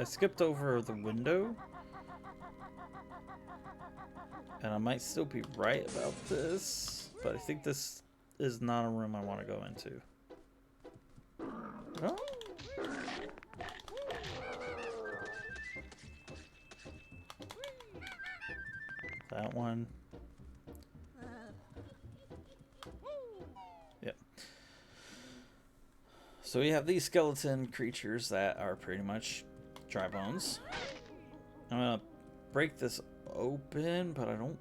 A: skipped over the window. And I might still be right about this, but I think this is not a room I want to go into. Oh. That one. Yep. So we have these skeleton creatures that are pretty much dry bones. I'm gonna break this open, but I don't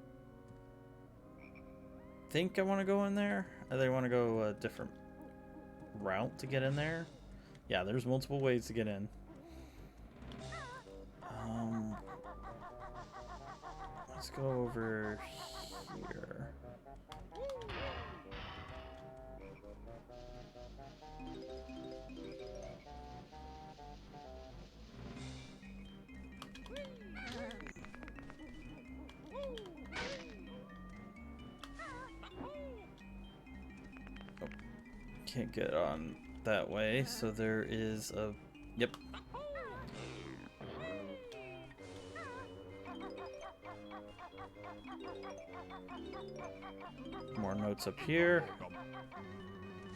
A: think I want to go in there. They want to go a different route to get in there. Yeah, there's multiple ways to get in. Let's go over here. Can't get on that way, so there is a... Yep. More notes up here.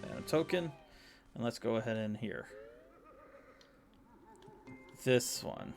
A: And a token. And let's go ahead in here. This one.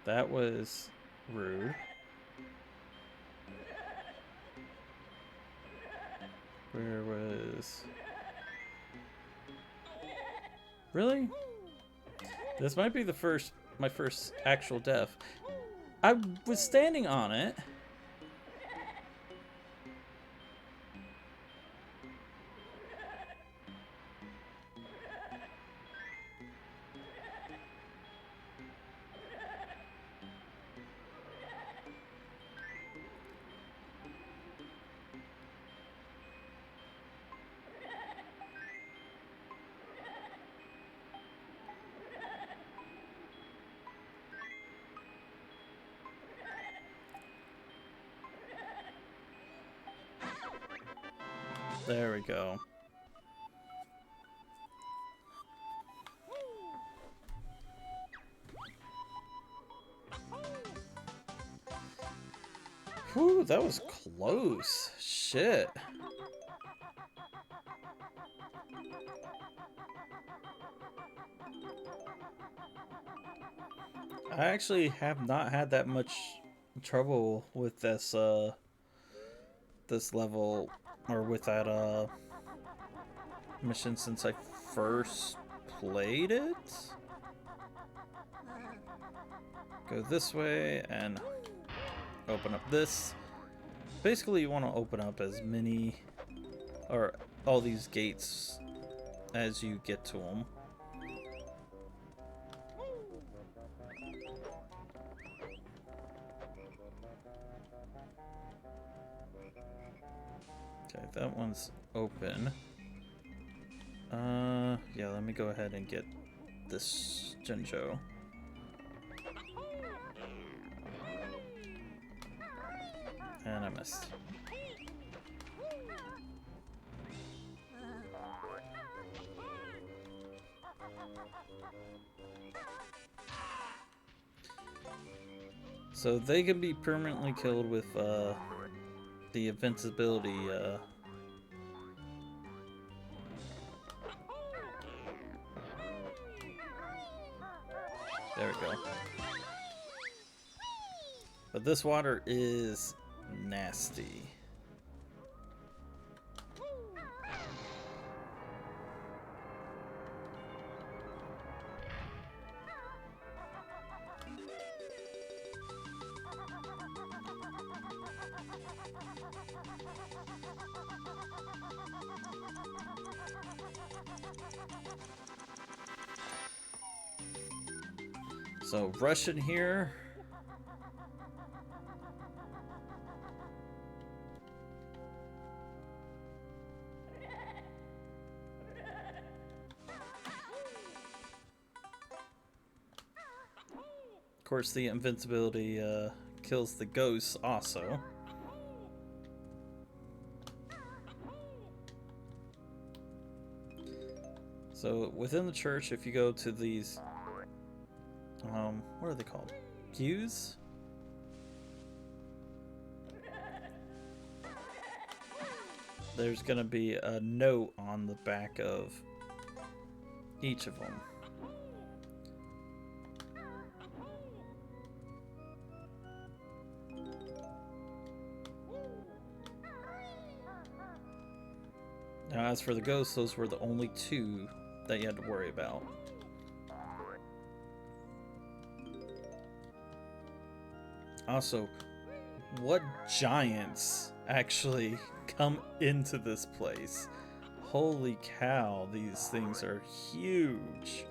A: That was rude. Where was... Really? This might be my first actual death. I was standing on it. There we go. Whew, that was close. Shit. I actually have not had that much trouble with this this level or with that mission since I first played it. Go this way and open up this. Basically, you want to open up as many or all these gates as you get to them. Okay, that one's open. Yeah, let me go ahead and get this Jinjo. And I missed. So they can be permanently killed with the invincibility there we go. But this water is nasty. So rush in here. Of course, the invincibility kills the ghosts also. So within the church, if you go to these, what are they called? Pews? There's gonna be a note on the back of each of them. Now, as for the ghosts, those were the only two that you had to worry about. Also, what giants actually come into this place? Holy cow, these things are huge.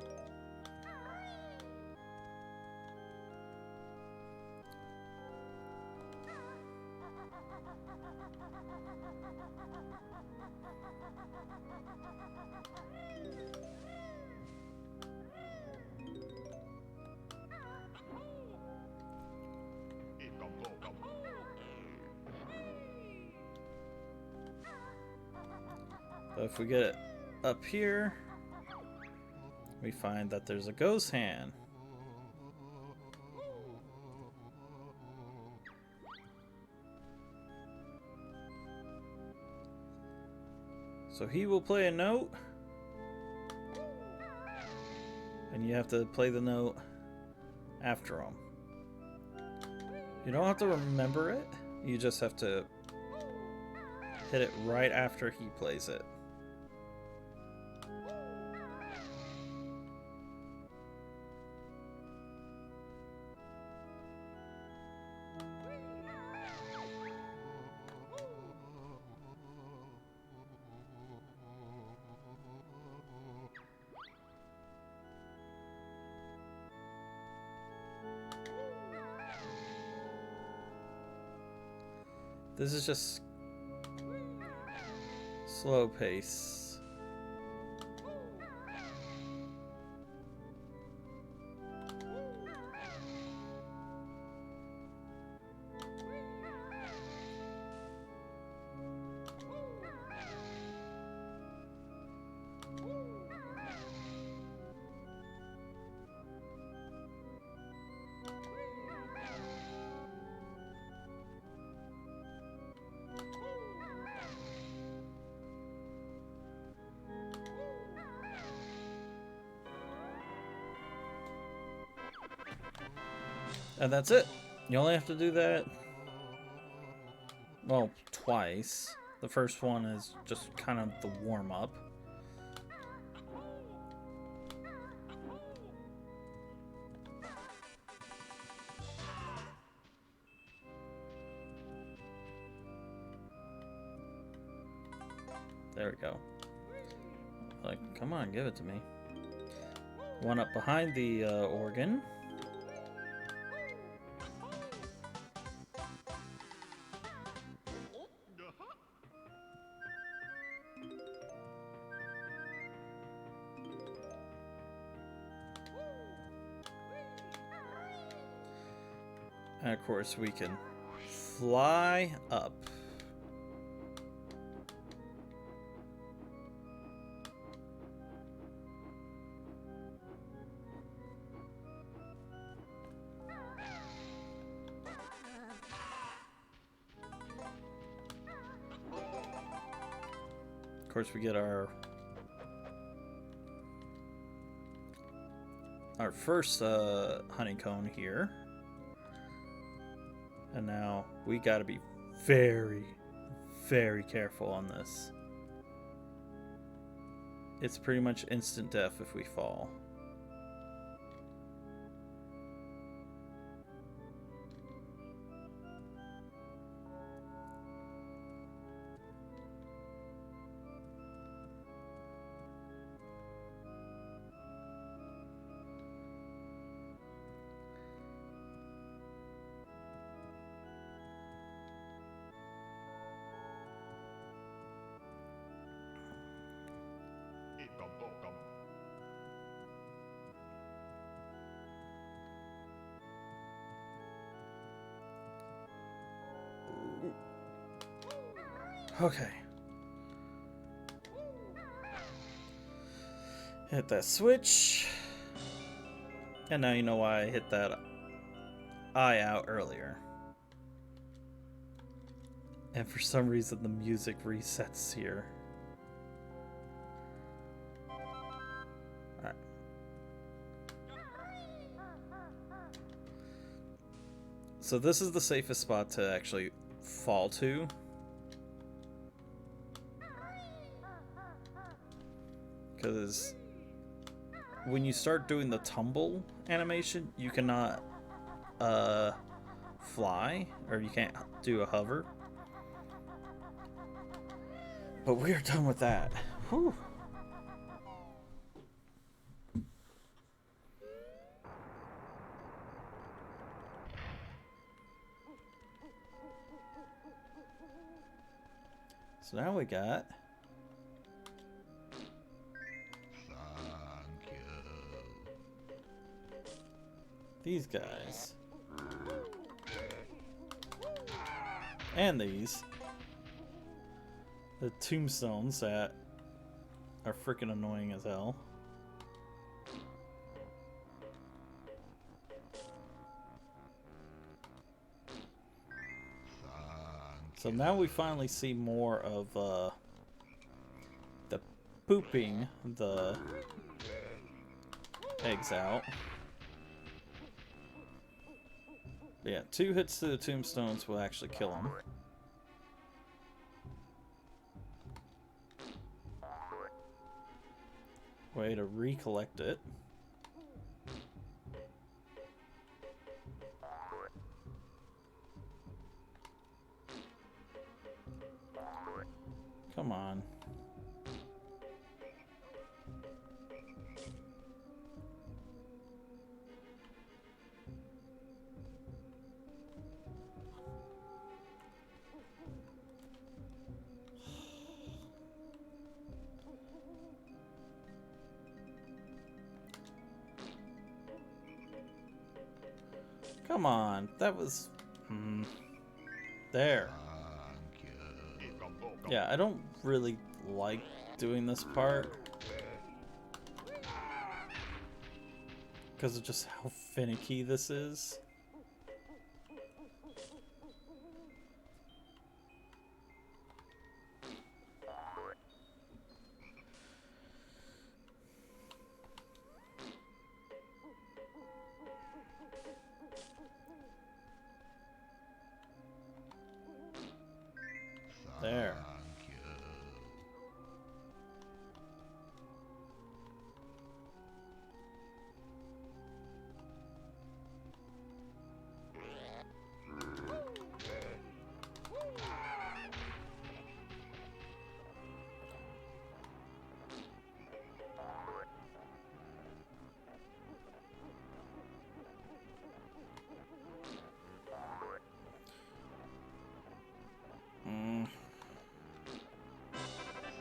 A: But if we get it up here, we find that there's a ghost hand. So he will play a note, and you have to play the note after him. You don't have to remember it, you just have to hit it right after he plays it. This is just slow pace. And that's it. You only have to do that, well, twice. The first one is just kind of the warm-up. There we go. Like, come on, give it to me. One up behind the organ. And of course we can fly up. Of course we get our first honeycomb here. And now we gotta be very, very careful on this. It's pretty much instant death if we fall. Okay. Hit that switch. And now you know why I hit that eye out earlier. And for some reason the music resets here. Alright. So this is the safest spot to actually fall to. Because when you start doing the tumble animation, you cannot fly, or you can't do a hover. But we are done with that. Whew. So now we got these guys. And these. The tombstones that are freaking annoying as hell. So now we finally see more of the pooping the eggs out. Yeah, 2 hits to the tombstones will actually kill them. Way to recollect it. Come on. Come on, that was... There. Yeah, I don't really like doing this part. Because of just how finicky this is. There.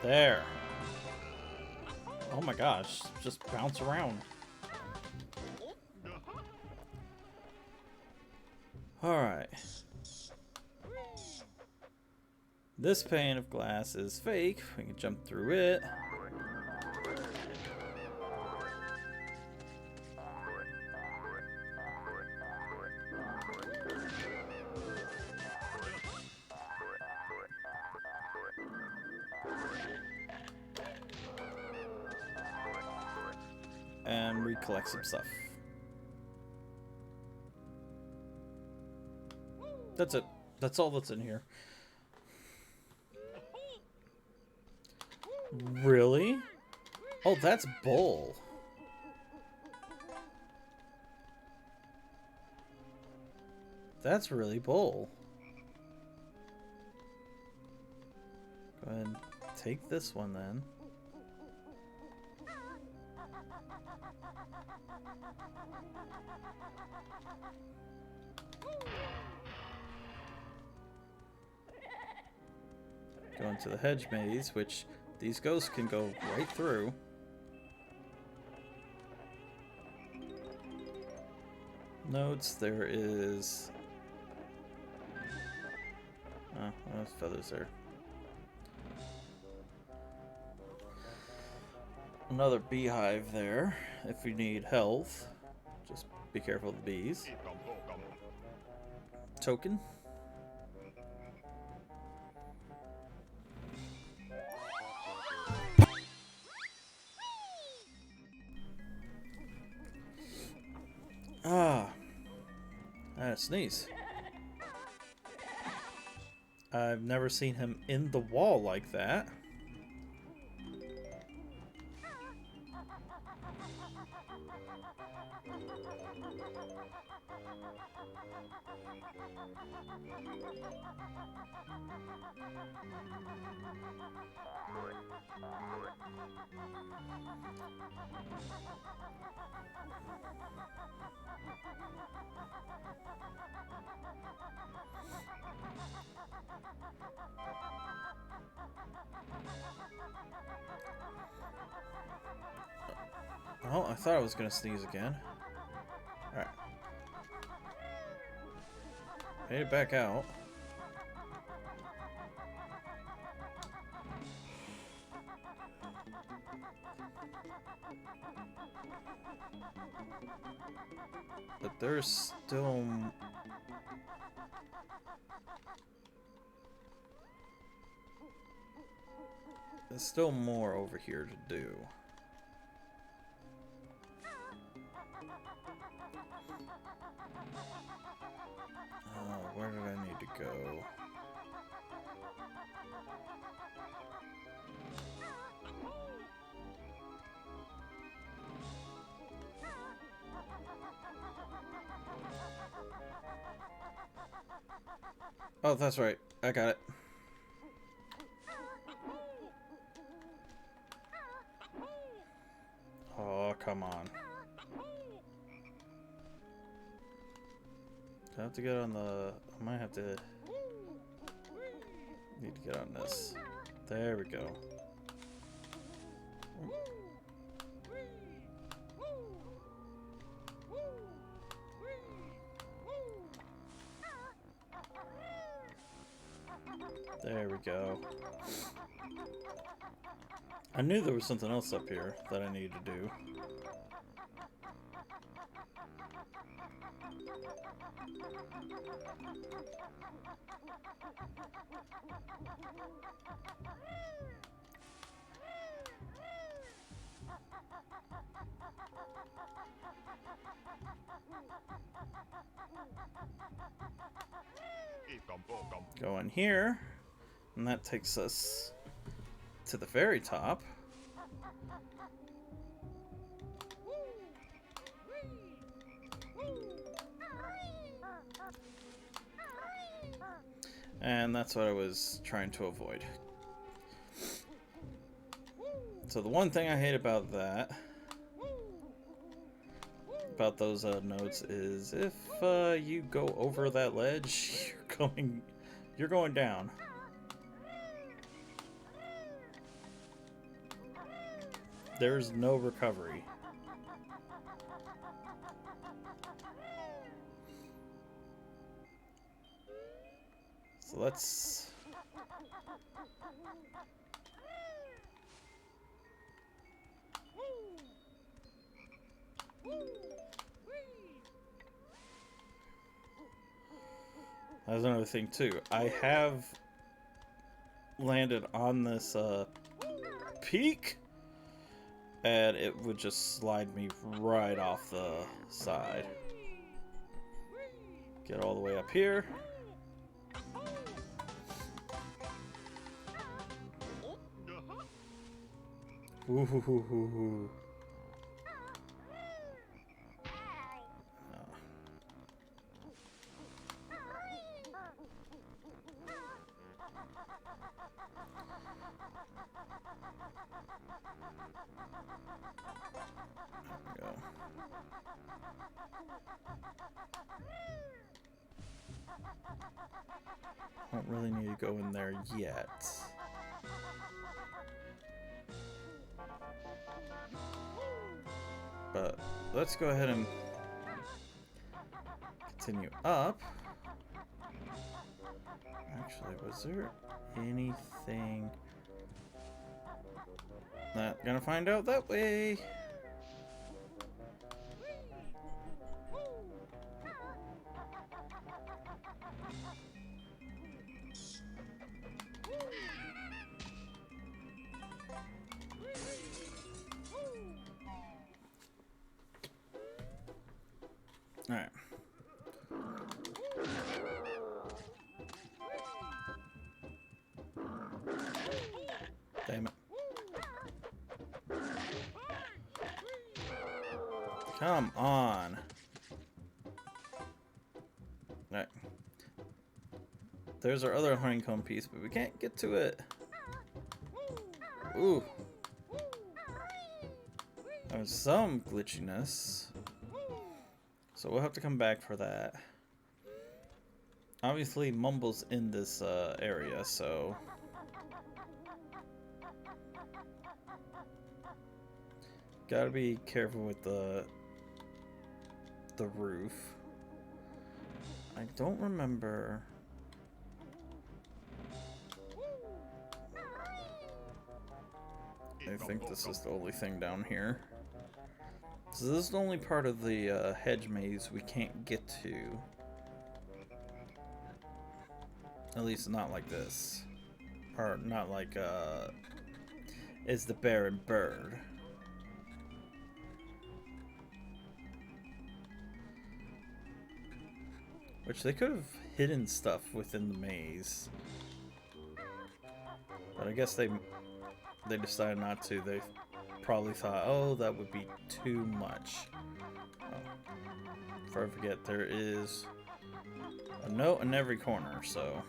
A: There. Oh my gosh, just bounce around. Alright. This pane of glass is fake. We can jump through it. And recollect some stuff. That's it. That's all that's in here. Really? Oh, that's Bull. That's really Bull. Go ahead and take this one then. Go into the hedge maze, which these ghosts can go right through. Notes, there is... Oh, there's feathers there. Another beehive there, if you need health. Just be careful of the bees. Token. Ah, I had a sneeze. I've never seen him in the wall like that. Oh, I thought I was gonna sneeze again. Alright. Made it back out. But there's still... There's still more over here to do. Where did I need to go? Oh, that's right. I got it. Oh, come on. I have to get on the... I might have to... Need to get on this. There we go. There we go. I knew there was something else up here that I needed to do. Go in here, and that takes us to the very top. And that's what I was trying to avoid. So the one thing I hate about that, about those nodes, is if you go over that ledge, you're going down. There's no recovery. So let's... That's another thing too. I have landed on this peak, and it would just slide me right off the side. Get all the way up here. Ooh. Don't really need to go in there yet. But let's go ahead and continue up. Actually, was there anything? Not gonna find out that way. Alright. Damn it. Come on. Alright. There's our other honeycomb piece, but we can't get to it. Ooh. There's some glitchiness. So we'll have to come back for that. Obviously, Mumble's in this area, so... Gotta be careful with the roof. I don't remember... I think this is the only thing down here. So this is the only part of the hedge maze we can't get to. At least not like this. Or not like, is the bear and bird. Which they could have hidden stuff within the maze. But I guess they decided not to. They probably thought, oh, that would be too much. Oh. Before I forget, there is a note in every corner, so...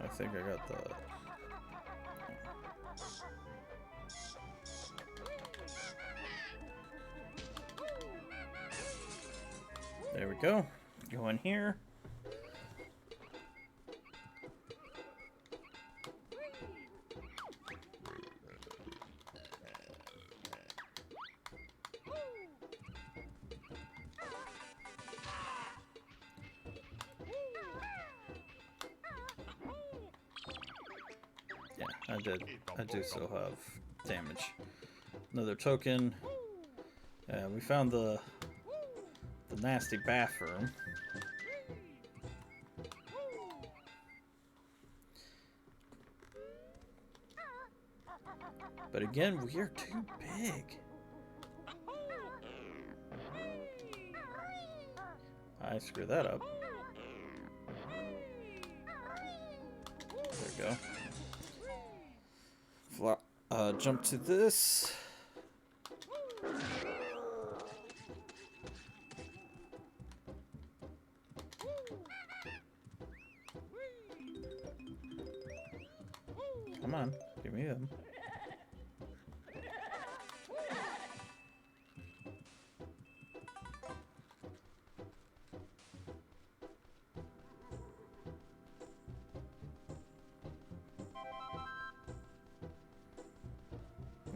A: I think I got the... There we go. Go in here. Yeah, I do still have damage. Another token. Yeah, we found the nasty bathroom. But again, we are too big. I screwed that up. There we go. Jump to this. Come on, give me them.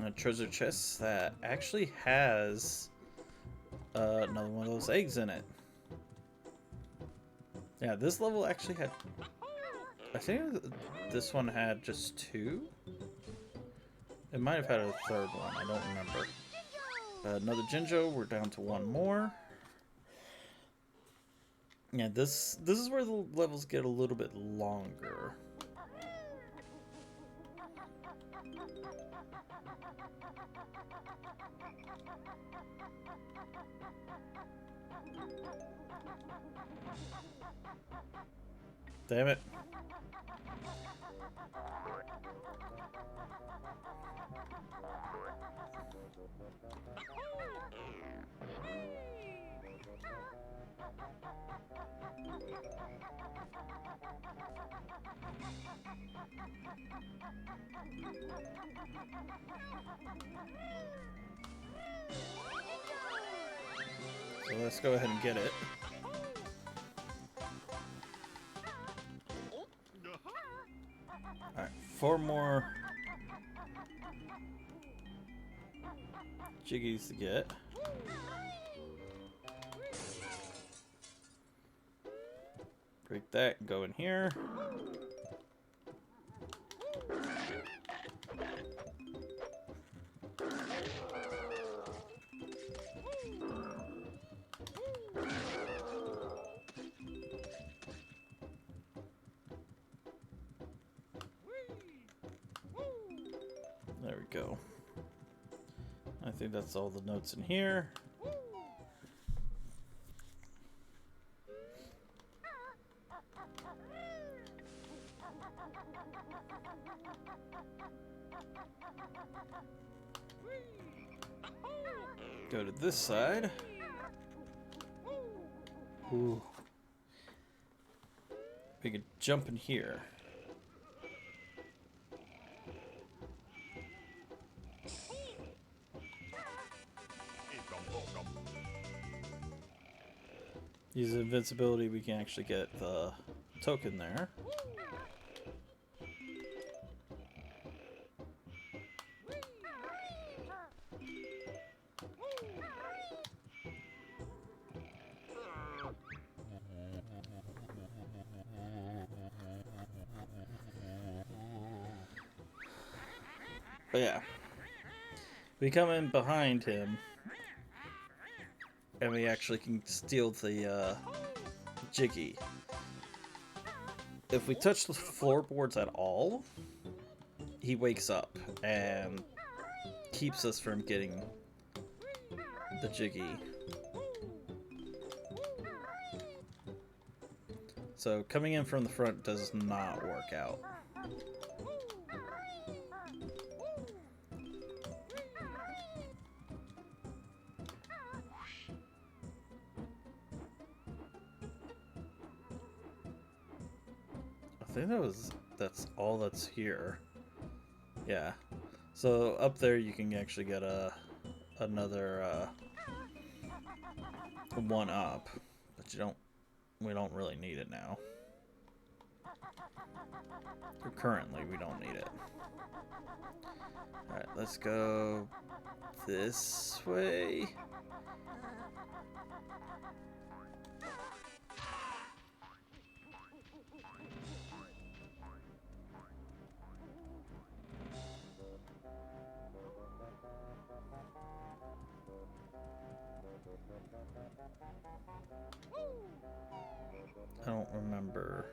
A: A treasure chest that actually has another one of those eggs in it. Yeah, this level actually had... I think this one had just 2. It might have had a 3rd one, I don't remember. Another Jinjo, we're down to 1 more. Yeah, this is where the levels get a little bit longer. Damn it. So let's go ahead and get it. Alright, 4 more jiggies to get. Break that and go in here. There we go. I think that's all the notes in here. Go to this side. Ooh. We could jump in here. Use invincibility, we can actually get the token there. But yeah, we come in behind him, and we actually can steal the Jiggy. If we touch the floorboards at all, he wakes up and keeps us from getting the Jiggy. So coming in from the front does not work out. I think that's all that's here. Yeah. So up there you can actually get another one up, but we don't really need it now. Currently we don't need it. Alright, let's go this way. I don't remember.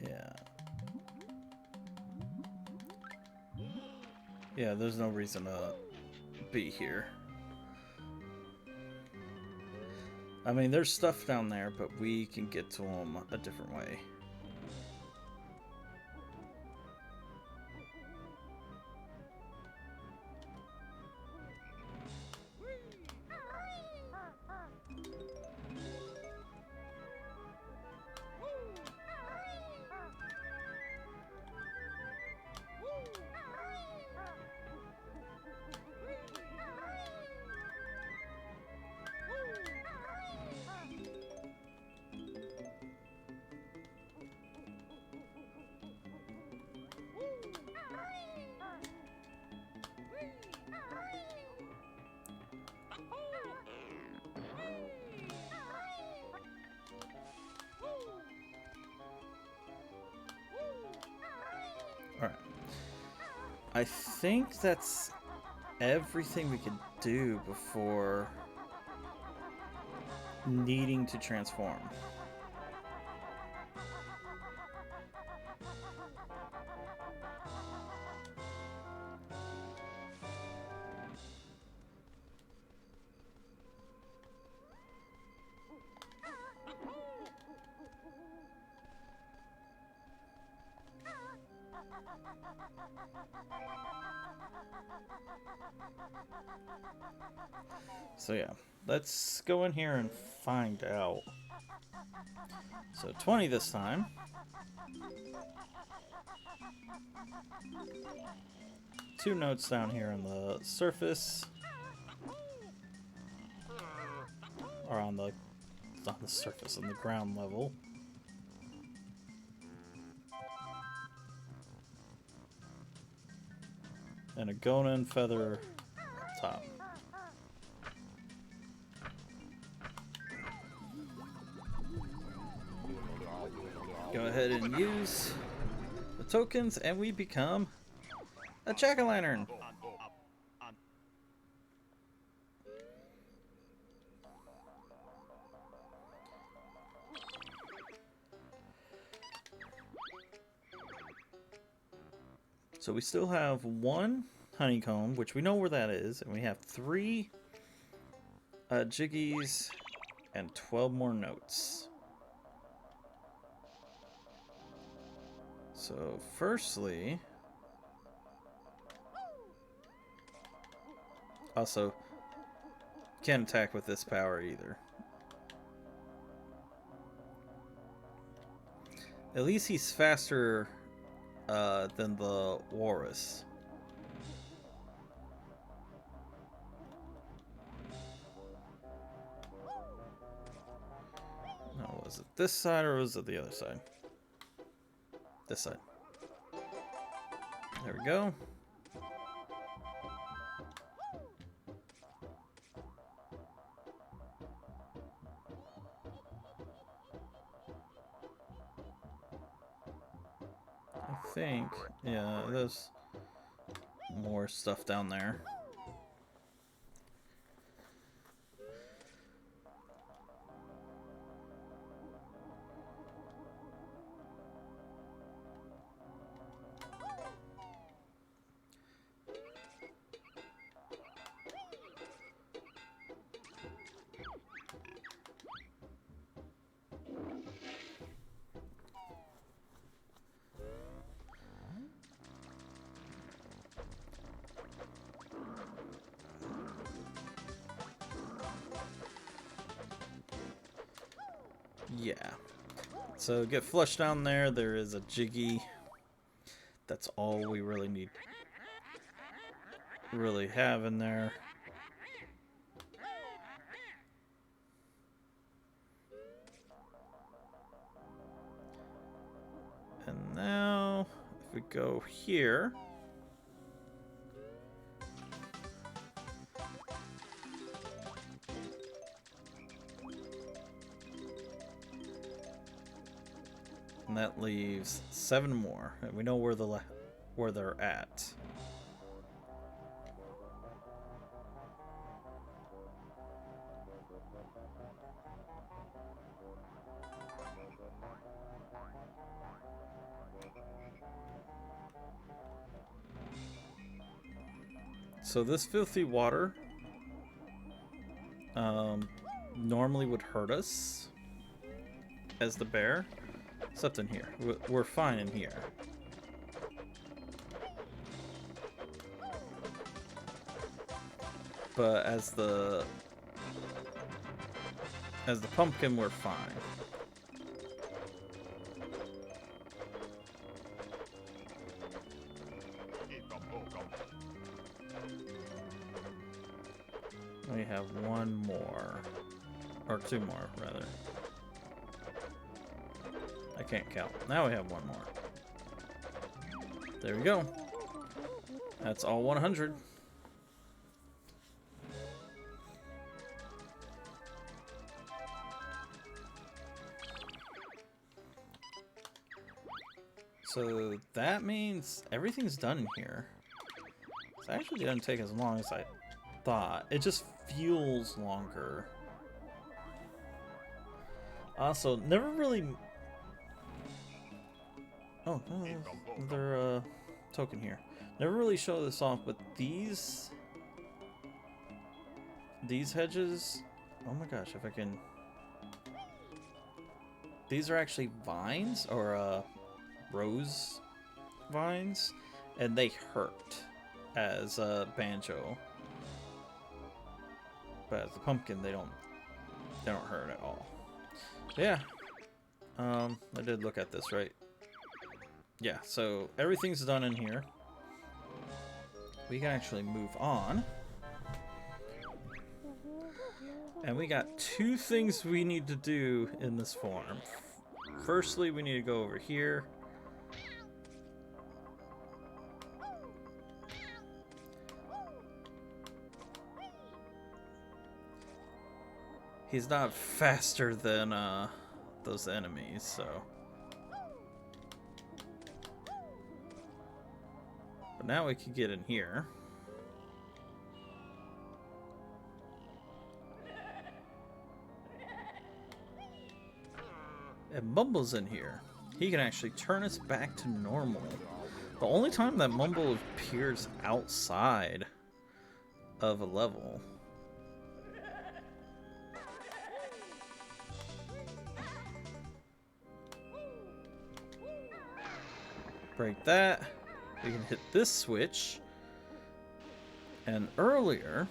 A: Yeah. Yeah, there's no reason to be here. I mean, there's stuff down there, but we can get to them a different way. Alright. I think that's everything we could do before needing to transform. So yeah, let's go in here and find out. So 20 this time. Two notes down here on the surface. Or on the surface, on the ground level. And a Gonan feather up top. Go ahead and use the tokens, and we become a jack-o'-lantern. So we still have 1 honeycomb, which we know where that is, and we have 3 jiggies and 12 more notes. So firstly, also can't attack with this power either. At least he's faster than the Walrus. Now, was it this side or was it the other side? This side. There we go. I think, yeah, there's more stuff down there. Yeah. So get flushed down there. There is a Jiggy. That's all we really have in there. And now, if we go here, and that leaves 7 more, and we know where they're at. So this filthy water normally would hurt us as the bear, except in here. We're fine in here. But as the pumpkin, we're fine. We have 1 more, or 2 more rather. I can't count. Now we have 1 more. There we go. That's all 100. So that means everything's done in here. It actually didn't take as long as I thought. It just feels longer. Also, never really... Oh, another token here. Never really show this off, but these hedges... Oh my gosh, if I can... These are actually vines, or rose vines, and they hurt as Banjo. But as the pumpkin, they don't hurt at all. Yeah. I did look at this, right? Yeah, so everything's done in here. We can actually move on. And we got 2 things we need to do in this form. Firstly, we need to go over here. He's not faster than those enemies, so. But now we can get in here. And Bumble's in here. He can actually turn us back to normal. The only time that Mumble appears outside of a level. Break that. We can hit this switch. And earlier,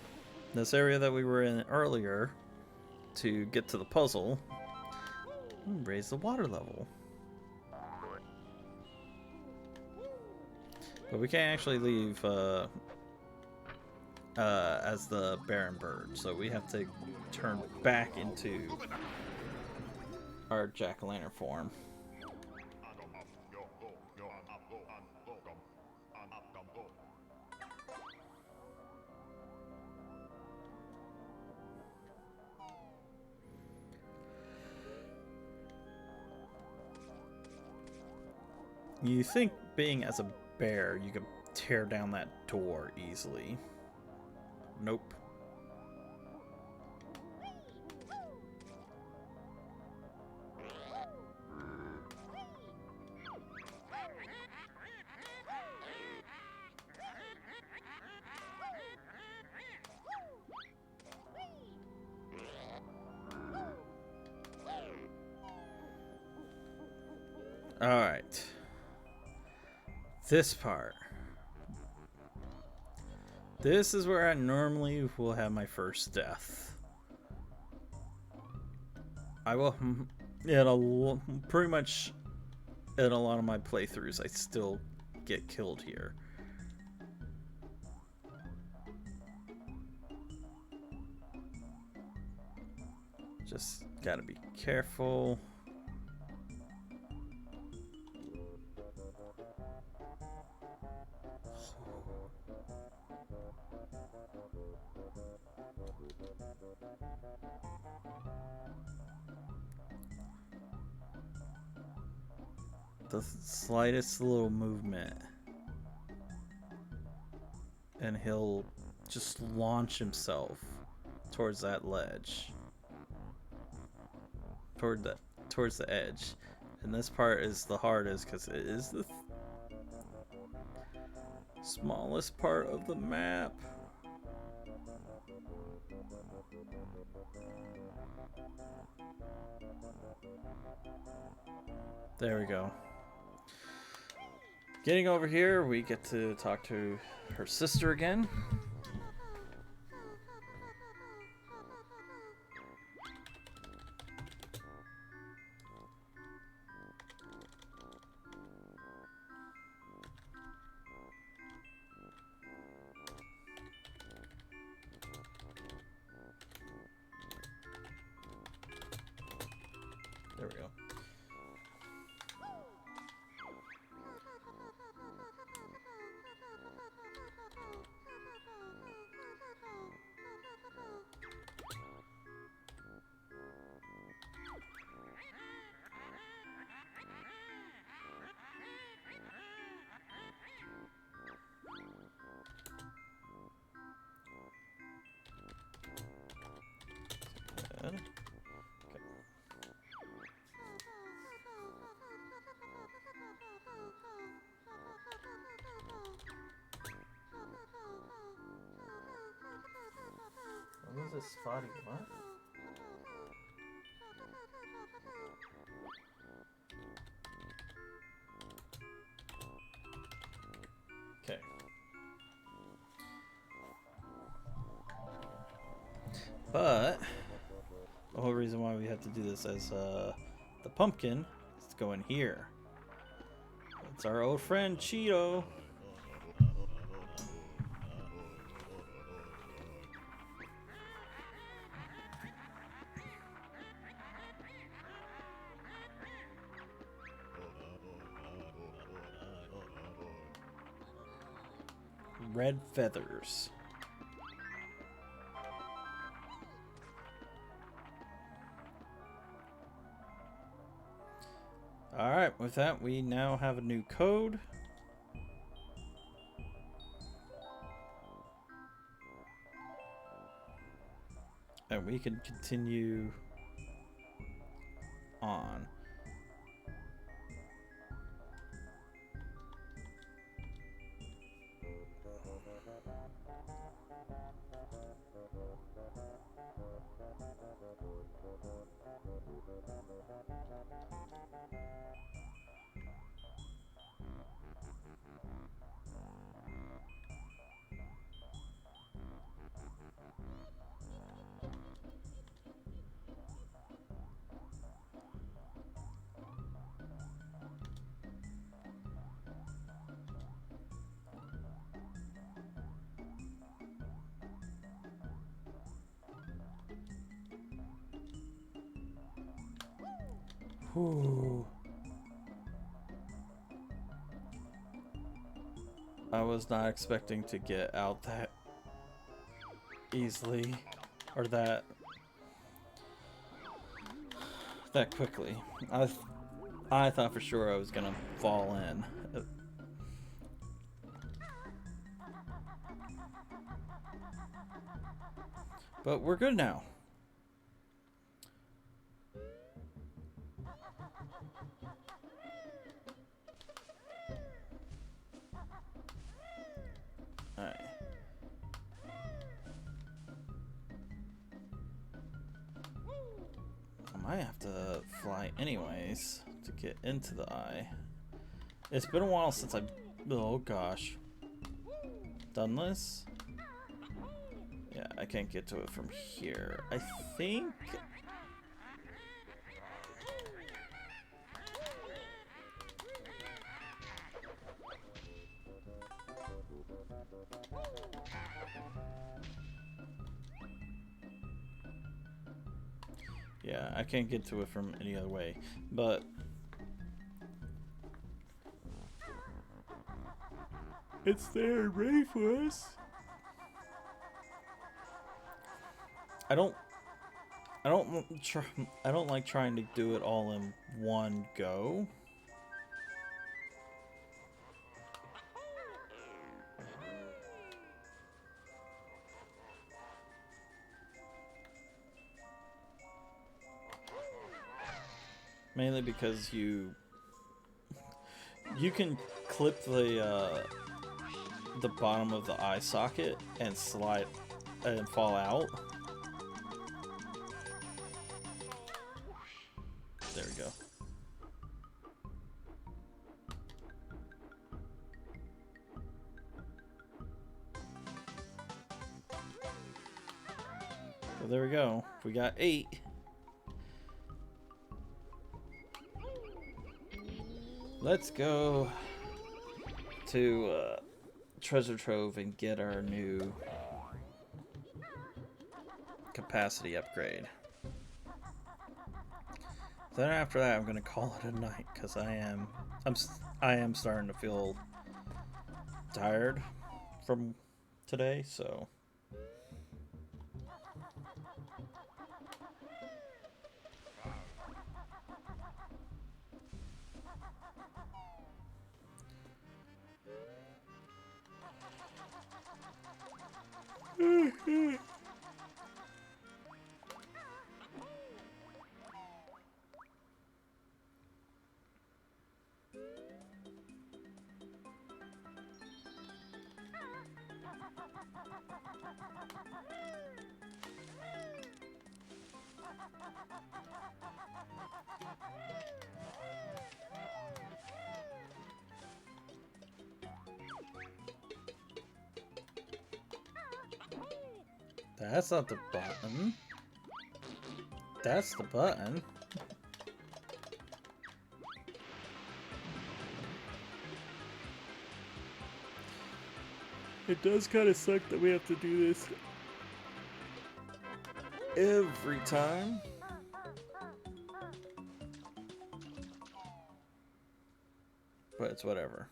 A: this area that we were in earlier, to get to the puzzle, raise the water level. But we can't actually leave as the Baron Bird, so we have to turn back into our jack-o'-lantern form. You think being as a bear, you could tear down that door easily. Nope. All right. This part. This is where I normally will have my first death. I will, pretty much in a lot of my playthroughs, I still get killed here. Just gotta be careful. The slightest little movement and he'll just launch himself towards that ledge, towards the edge. And this part is the hardest because it is the smallest part of the map. There we go. Getting over here, we get to talk to her sister again. There we go. Good. What is this spotty what? Okay. But the whole reason why we have to do this as the pumpkin is to go in here. It's our old friend Cheeto. Red feathers. Alright, with that, we now have a new code. And we can continue on. Whew. I was not expecting to get out that easily, or that quickly. I thought for sure I was gonna fall in. But we're good now. Alright. I might have to fly anyways to get into the eye. It's been a while since I've... Oh gosh. Done this? Yeah, I can't get to it from here. I think... Yeah, I can't get to it from any other way, but it's there, ready for us. I don't like trying to do it all in one go. Mainly because you can clip the bottom of the eye socket and slide and fall out. There we go. So there we go. We got 8. Let's go to Treasure Trove and get our new capacity upgrade. Then after that, I'm gonna call it a night because I am starting to feel tired from today. So. That's not the button. That's the button. It does kind of suck that we have to do this every time. But it's whatever.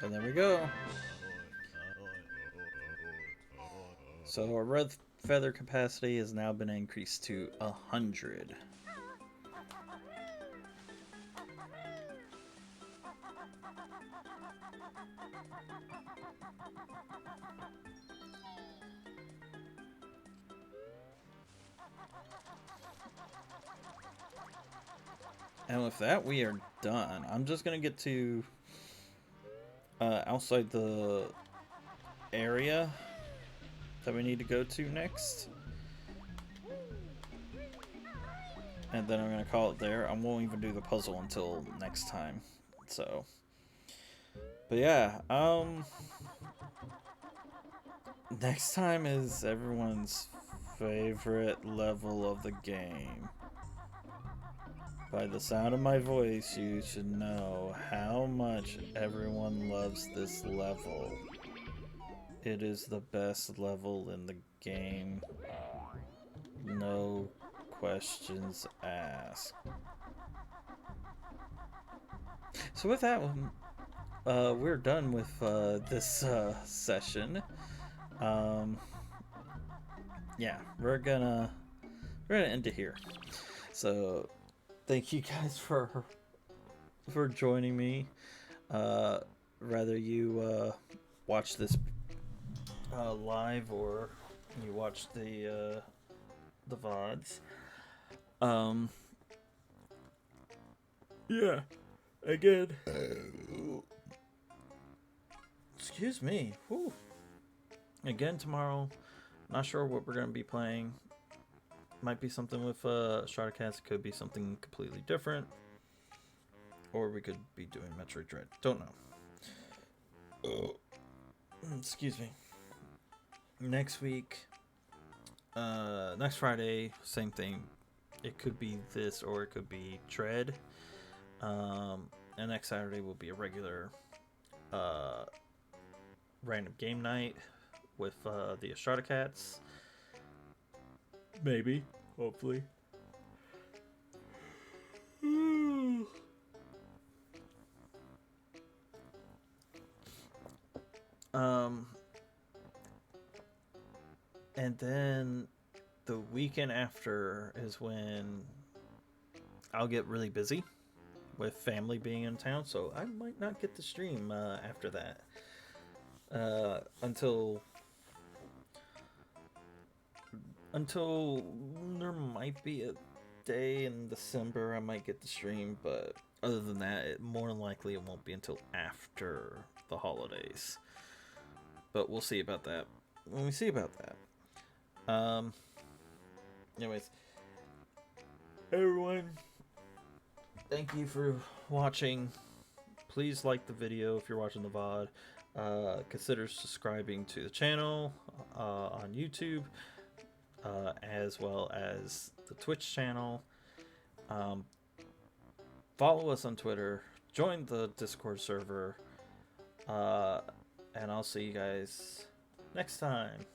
A: And there we go. So our red feather capacity has now been increased to 100. And with that, we are done. I'm just gonna get to outside the area that we need to go to next. And then I'm going to call it there. I won't even do the puzzle until next time. So, but yeah, next time is everyone's favorite level of the game. By the sound of my voice, you should know how much everyone loves this level. It is the best level in the game. No questions asked. So with that one, we're done with this session. Yeah, we're gonna end it here. So thank you guys for joining me. Rather you watch this live or you watch the VODs. Yeah. Again. Excuse me. Whew. Again tomorrow. Not sure what we're gonna be playing. Might be something with Strata Cats. Could be something completely different. Or we could be doing Metroid Dread. Don't know. Excuse me. Next week. Next Friday, same thing. It could be this or it could be Dread. And next Saturday will be a regular random game night with the Strata Cats. Maybe, hopefully. And then the weekend after is when I'll get really busy with family being in town, so I might not get to stream after that until there might be a day in December I might get to stream, but other than that, more than likely it won't be until after the holidays. But we'll see about that when we see about that. Anyways, everyone, thank you for watching. Please like the video if you're watching the VOD. Consider subscribing to the channel on YouTube, as well as the Twitch channel. Follow us on Twitter. Join the Discord server. And I'll see you guys next time.